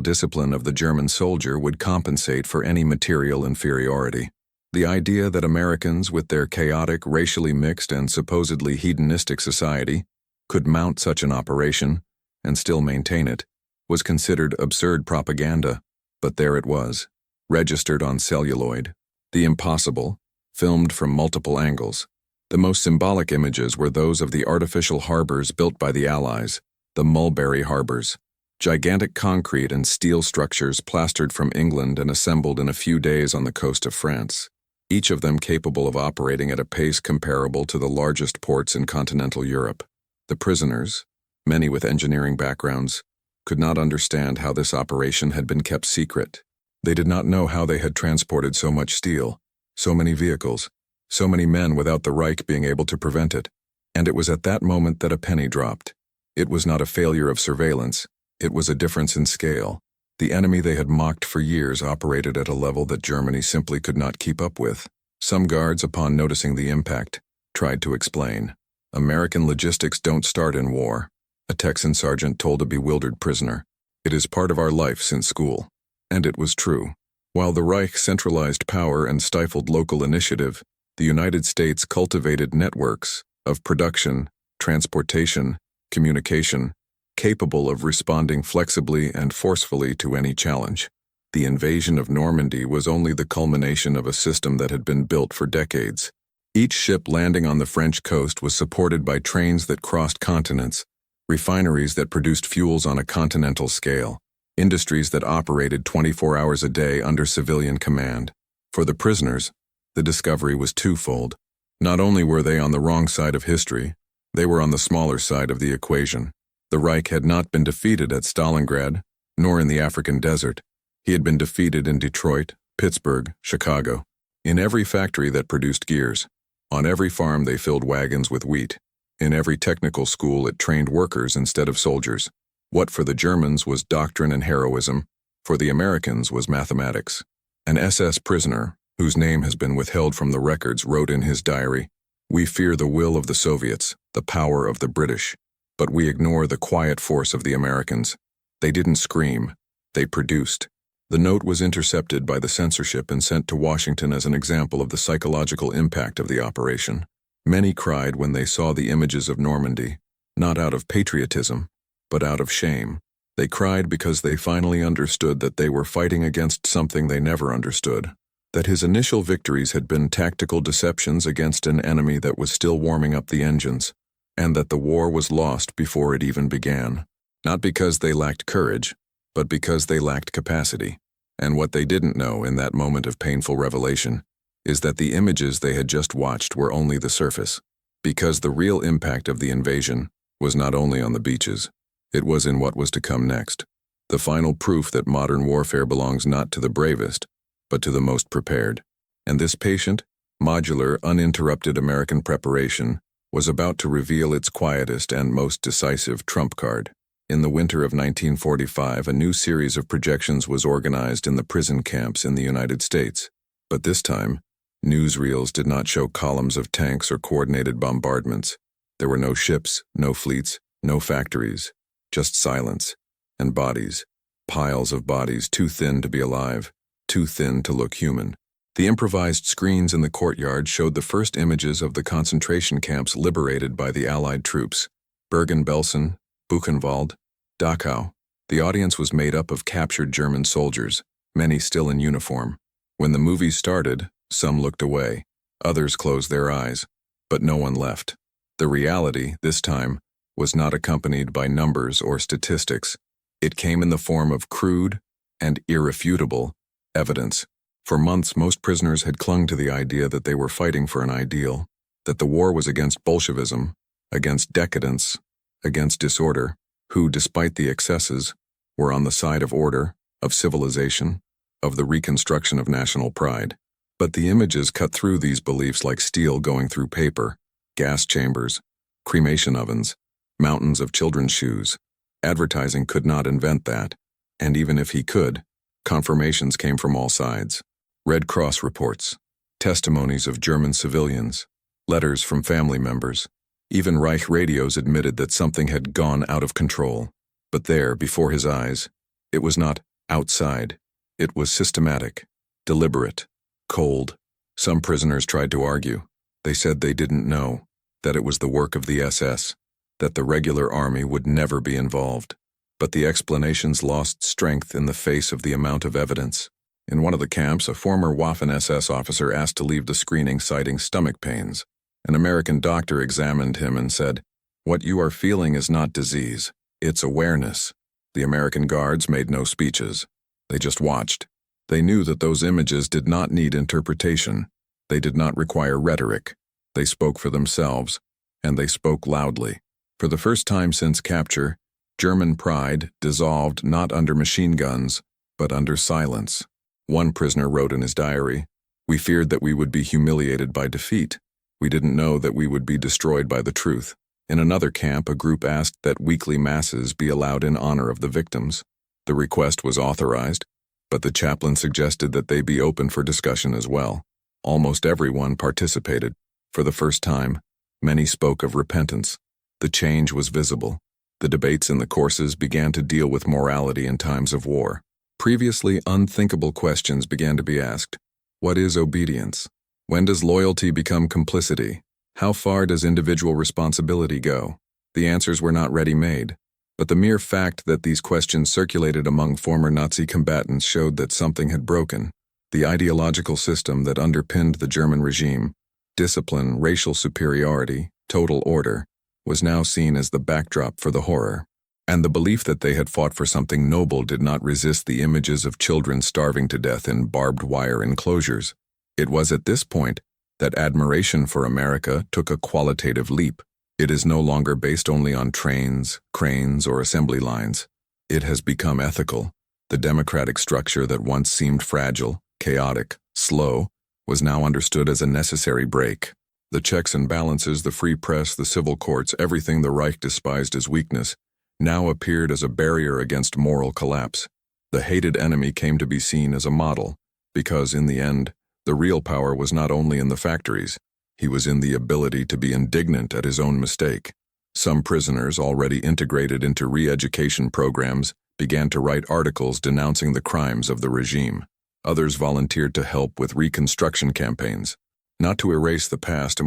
discipline of the German soldier would compensate for any material inferiority. The idea that Americans, with their chaotic, racially mixed, and supposedly hedonistic society, could mount such an operation and still maintain it, was considered absurd propaganda, but there it was, registered on celluloid. The impossible, filmed from multiple angles. The most symbolic images were those of the artificial harbors built by the Allies, the Mulberry Harbors, gigantic concrete and steel structures plastered from England and assembled in a few days on the coast of France, each of them capable of operating at a pace comparable to the largest ports in continental Europe. The prisoners, many with engineering backgrounds, could not understand how this operation had been kept secret. They did not know how they had transported so much steel, so many vehicles, so many men without the Reich being able to prevent it. And it was at that moment that a penny dropped. It was not a failure of surveillance, it was a difference in scale. The enemy they had mocked for years operated at a level that Germany simply could not keep up with. Some guards, upon noticing the impact, tried to explain. American logistics don't start in war, a Texan sergeant told a bewildered prisoner. It is part of our life since school. And it was true. While the Reich centralized power and stifled local initiative, the United States cultivated networks of production, transportation, communication, capable of responding flexibly and forcefully to any challenge. The invasion of Normandy was only the culmination of a system that had been built for decades. Each ship landing on the French coast was supported by trains that crossed continents, refineries that produced fuels on a continental scale, industries that operated 24 hours a day under civilian command. For the prisoners, the discovery was twofold. Not only were they on the wrong side of history, they were on the smaller side of the equation. The Reich had not been defeated at Stalingrad, nor in the African desert. He had been defeated in Detroit, Pittsburgh, Chicago. In every factory that produced gears. On every farm they filled wagons with wheat. In every technical school it trained workers instead of soldiers. What for the Germans was doctrine and heroism, for the Americans was mathematics. An SS prisoner, whose name has been withheld from the records, wrote in his diary, "We fear the will of the Soviets, the power of the British, but we ignore the quiet force of the Americans. They didn't scream, they produced." The note was intercepted by the censorship and sent to Washington as an example of the psychological impact of the operation. Many cried when they saw the images of Normandy, not out of patriotism, but out of shame. They cried because they finally understood that they were fighting against something they never understood, that his initial victories had been tactical deceptions against an enemy that was still warming up the engines, and that the war was lost before it even began. Not because they lacked courage, but because they lacked capacity. And what they didn't know in that moment of painful revelation is that the images they had just watched were only the surface, because the real impact of the invasion was not only on the beaches, it was in what was to come next, the final proof that modern warfare belongs not to the bravest, but to the most prepared. And this patient, modular, uninterrupted American preparation was about to reveal its quietest and most decisive trump card. In the winter of 1945, a new series of projections was organized in the prison camps in the United States. But this time, newsreels did not show columns of tanks or coordinated bombardments. There were no ships, no fleets, no factories, just silence and bodies, piles of bodies too thin to be alive, too thin to look human. The improvised screens in the courtyard showed the first images of the concentration camps liberated by the Allied troops: Bergen-Belsen, Buchenwald, Dachau. The audience was made up of captured German soldiers, many still in uniform. When the movie started, some looked away, others closed their eyes, but no one left. The reality, this time, was not accompanied by numbers or statistics. It came in the form of crude and irrefutable evidence. For months, most prisoners had clung to the idea that they were fighting for an ideal, that the war was against Bolshevism, against decadence, against disorder, who, despite the excesses, were on the side of order, of civilization, of the reconstruction of national pride. But the images cut through these beliefs like steel going through paper: gas chambers, cremation ovens, mountains of children's shoes. Advertising could not invent that, and even if he could, confirmations came from all sides. Red Cross reports, testimonies of German civilians, letters from family members. Even Reich radios admitted that something had gone out of control. But there, before his eyes, it was not outside. It was systematic, deliberate, cold. Some prisoners tried to argue. They said they didn't know, that it was the work of the SS, that the regular army would never be involved. But the explanations lost strength in the face of the amount of evidence. In one of the camps, a former Waffen-SS officer asked to leave the screening citing stomach pains. An American doctor examined him and said, "What you are feeling is not disease, it's awareness." The American guards made no speeches. They just watched. They knew that those images did not need interpretation. They did not require rhetoric. They spoke for themselves, and they spoke loudly. For the first time since capture, German pride dissolved not under machine guns, but under silence. One prisoner wrote in his diary, "We feared that we would be humiliated by defeat. We didn't know that we would be destroyed by the truth." In another camp, a group asked that weekly masses be allowed in honor of the victims. The request was authorized, but the chaplain suggested that they be open for discussion as well. Almost everyone participated. For the first time, many spoke of repentance. The change was visible. The debates in the courses began to deal with morality in times of war. Previously unthinkable questions began to be asked. What is obedience? When does loyalty become complicity? How far does individual responsibility go? The answers were not ready-made, but the mere fact that these questions circulated among former Nazi combatants showed that something had broken. The ideological system that underpinned the German regime, discipline, racial superiority, total order, was now seen as the backdrop for the horror. And the belief that they had fought for something noble did not resist the images of children starving to death in barbed wire enclosures. It was at this point that admiration for America took a qualitative leap. It is no longer based only on trains, cranes, or assembly lines. It has become ethical. The democratic structure that once seemed fragile, chaotic, slow, was now understood as a necessary break. The checks and balances, the free press, the civil courts, everything the Reich despised as weakness, now appeared as a barrier against moral collapse. The hated enemy came to be seen as a model, because in the end, the real power was not only in the factories, he was in the ability to be indignant at his own mistake. Some prisoners, already integrated into re-education programs, began to write articles denouncing the crimes of the regime. Others volunteered to help with reconstruction campaigns, not to erase the past,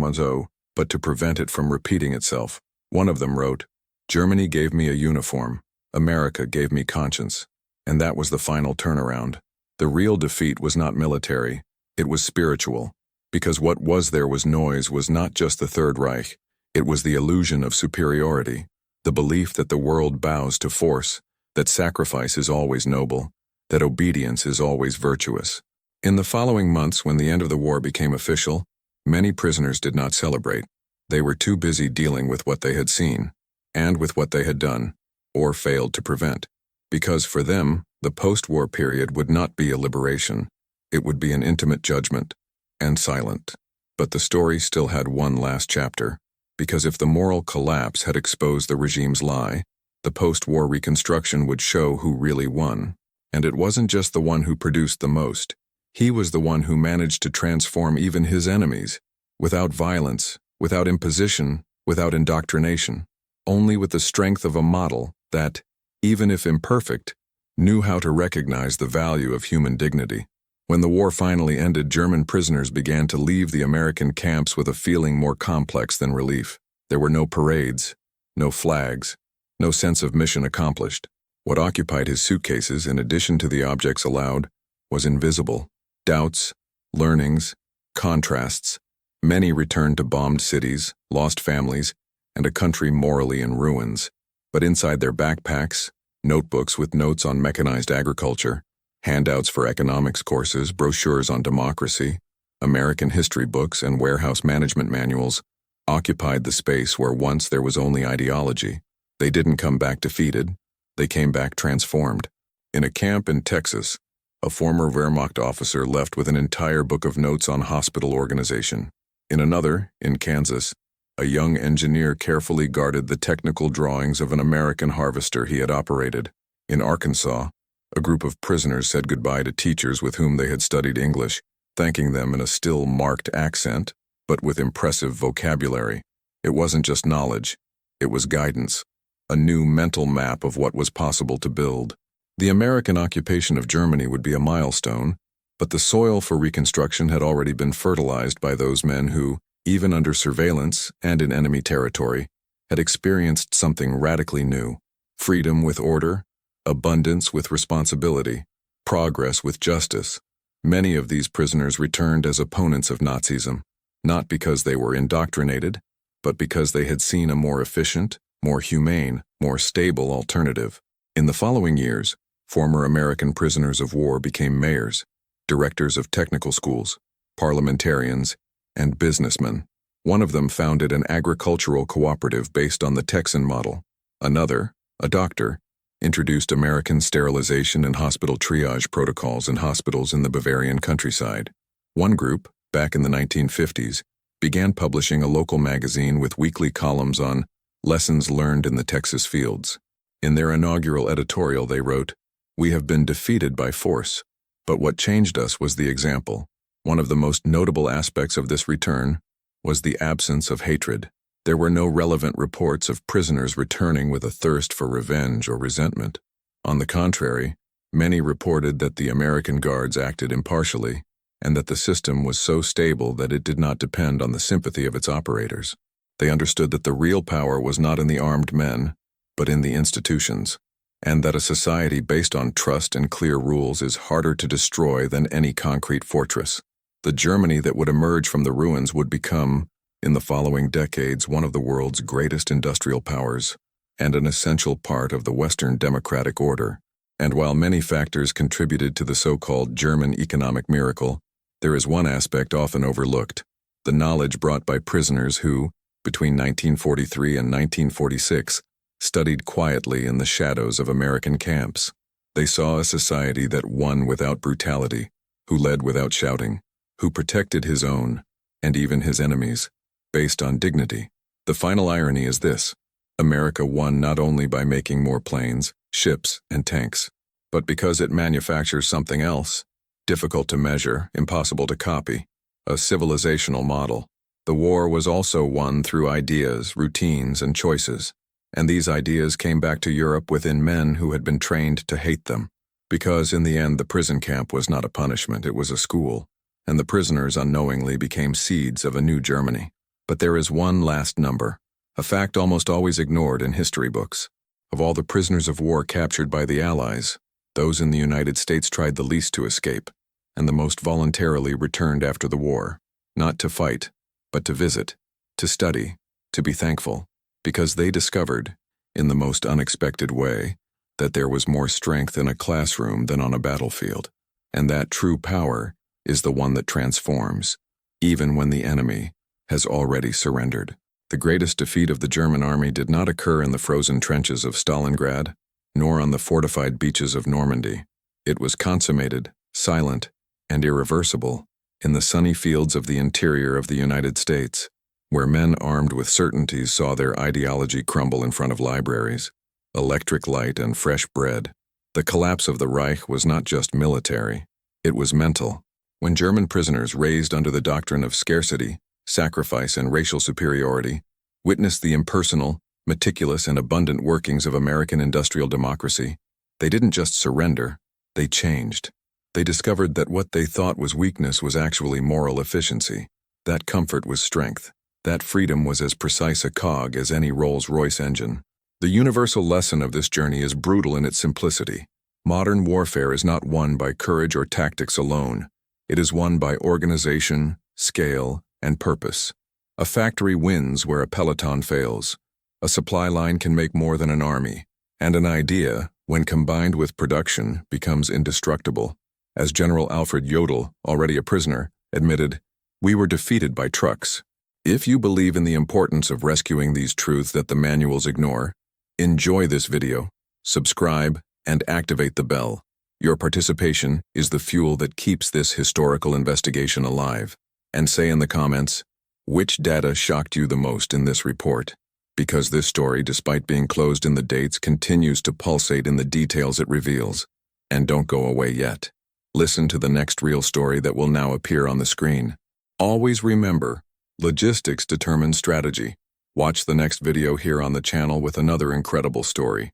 but to prevent it from repeating itself. One of them wrote, "Germany gave me a uniform, America gave me conscience." And that was the final turnaround. The real defeat was not military, it was spiritual, because what was there was noise was not just the Third Reich, it was the illusion of superiority, the belief that the world bows to force, that sacrifice is always noble, that obedience is always virtuous. In the following months, when the end of the war became official, many prisoners did not celebrate. They were too busy dealing with what they had seen, and with what they had done, or failed to prevent. Because for them, the post-war period would not be a liberation. It would be an intimate judgment, and silent. But the story still had one last chapter, because if the moral collapse had exposed the regime's lie, the post-war reconstruction would show who really won. And it wasn't just the one who produced the most. He was the one who managed to transform even his enemies, without violence, without imposition, without indoctrination, only with the strength of a model that, even if imperfect, knew how to recognize the value of human dignity. When the war finally ended, German prisoners began to leave the American camps with a feeling more complex than relief. There were no parades, no flags, no sense of mission accomplished. What occupied his suitcases, in addition to the objects allowed, was invisible. Doubts, learnings, contrasts. Many returned to bombed cities, lost families, and a country morally in ruins. But inside their backpacks, notebooks with notes on mechanized agriculture, handouts for economics courses, brochures on democracy, American history books, and warehouse management manuals occupied the space where once there was only ideology. They didn't come back defeated. They came back transformed. In a camp in Texas, a former Wehrmacht officer left with an entire book of notes on hospital organization. In another, in Kansas, a young engineer carefully guarded the technical drawings of an American harvester he had operated. In Arkansas, a group of prisoners said goodbye to teachers with whom they had studied English, thanking them in a still marked accent, but with impressive vocabulary. It wasn't just knowledge, it was guidance, a new mental map of what was possible to build. The American occupation of Germany would be a milestone, but the soil for reconstruction had already been fertilized by those men who, even under surveillance and in enemy territory, had experienced something radically new: freedom with order, abundance with responsibility, progress with justice. Many of these prisoners returned as opponents of Nazism, not because they were indoctrinated, but because they had seen a more efficient, more humane, more stable alternative. In the following years, former American prisoners of war became mayors, directors of technical schools, parliamentarians, and businessmen. One of them founded an agricultural cooperative based on the Texan model. Another, a doctor, introduced American sterilization and hospital triage protocols in hospitals in the Bavarian countryside. One group, back in the 1950s, began publishing a local magazine with weekly columns on lessons learned in the Texas fields. In their inaugural editorial, they wrote, "We have been defeated by force, but what changed us was the example." One of the most notable aspects of this return was the absence of hatred. There were no relevant reports of prisoners returning with a thirst for revenge or resentment. On the contrary, many reported that the American guards acted impartially, and that the system was so stable that it did not depend on the sympathy of its operators. They understood that the real power was not in the armed men, but in the institutions, and that a society based on trust and clear rules is harder to destroy than any concrete fortress. The Germany that would emerge from the ruins would become, in the following decades, one of the world's greatest industrial powers, and an essential part of the Western democratic order. And while many factors contributed to the so-called German economic miracle, there is one aspect often overlooked: the knowledge brought by prisoners who, between 1943 and 1946, studied quietly in the shadows of American camps. They saw a society that won without brutality, who led without shouting, who protected his own, and even his enemies, based on dignity. The final irony is this: America won not only by making more planes, ships, and tanks, but because it manufactures something else, difficult to measure, impossible to copy, a civilizational model. The war was also won through ideas, routines, and choices, and these ideas came back to Europe within men who had been trained to hate them. Because in the end, the prison camp was not a punishment, it was a school, and the prisoners unknowingly became seeds of a new Germany. But there is one last number, a fact almost always ignored in history books. Of all the prisoners of war captured by the Allies, those in the United States tried the least to escape, and the most voluntarily returned after the war, not to fight, but to visit, to study, to be thankful, because they discovered, in the most unexpected way, that there was more strength in a classroom than on a battlefield, and that true power is the one that transforms, even when the enemy has already surrendered. The greatest defeat of the German army did not occur in the frozen trenches of Stalingrad, nor on the fortified beaches of Normandy. It was consummated, silent, and irreversible in the sunny fields of the interior of the United States, where men armed with certainties saw their ideology crumble in front of libraries, electric light and fresh bread. The collapse of the Reich was not just military, it was mental. When German prisoners raised under the doctrine of scarcity, sacrifice, and racial superiority witnessed the impersonal, meticulous, and abundant workings of American industrial democracy, they didn't just surrender, they changed. They discovered that what they thought was weakness was actually moral efficiency. That comfort was strength. That freedom was as precise a cog as any Rolls-Royce engine. The universal lesson of this journey is brutal in its simplicity. Modern warfare is not won by courage or tactics alone. It is won by organization, scale, and purpose. A factory wins where a peloton fails. A supply line can make more than an army. And an idea, when combined with production, becomes indestructible. As General Alfred Jodl, already a prisoner, admitted, "We were defeated by trucks." If you believe in the importance of rescuing these truths that the manuals ignore, enjoy this video, subscribe, and activate the bell. Your participation is the fuel that keeps this historical investigation alive. And say in the comments, which data shocked you the most in this report? Because this story, despite being closed in the dates, continues to pulsate in the details it reveals. And don't go away yet. Listen to the next real story that will now appear on the screen. Always remember, logistics determines strategy. Watch the next video here on the channel with another incredible story.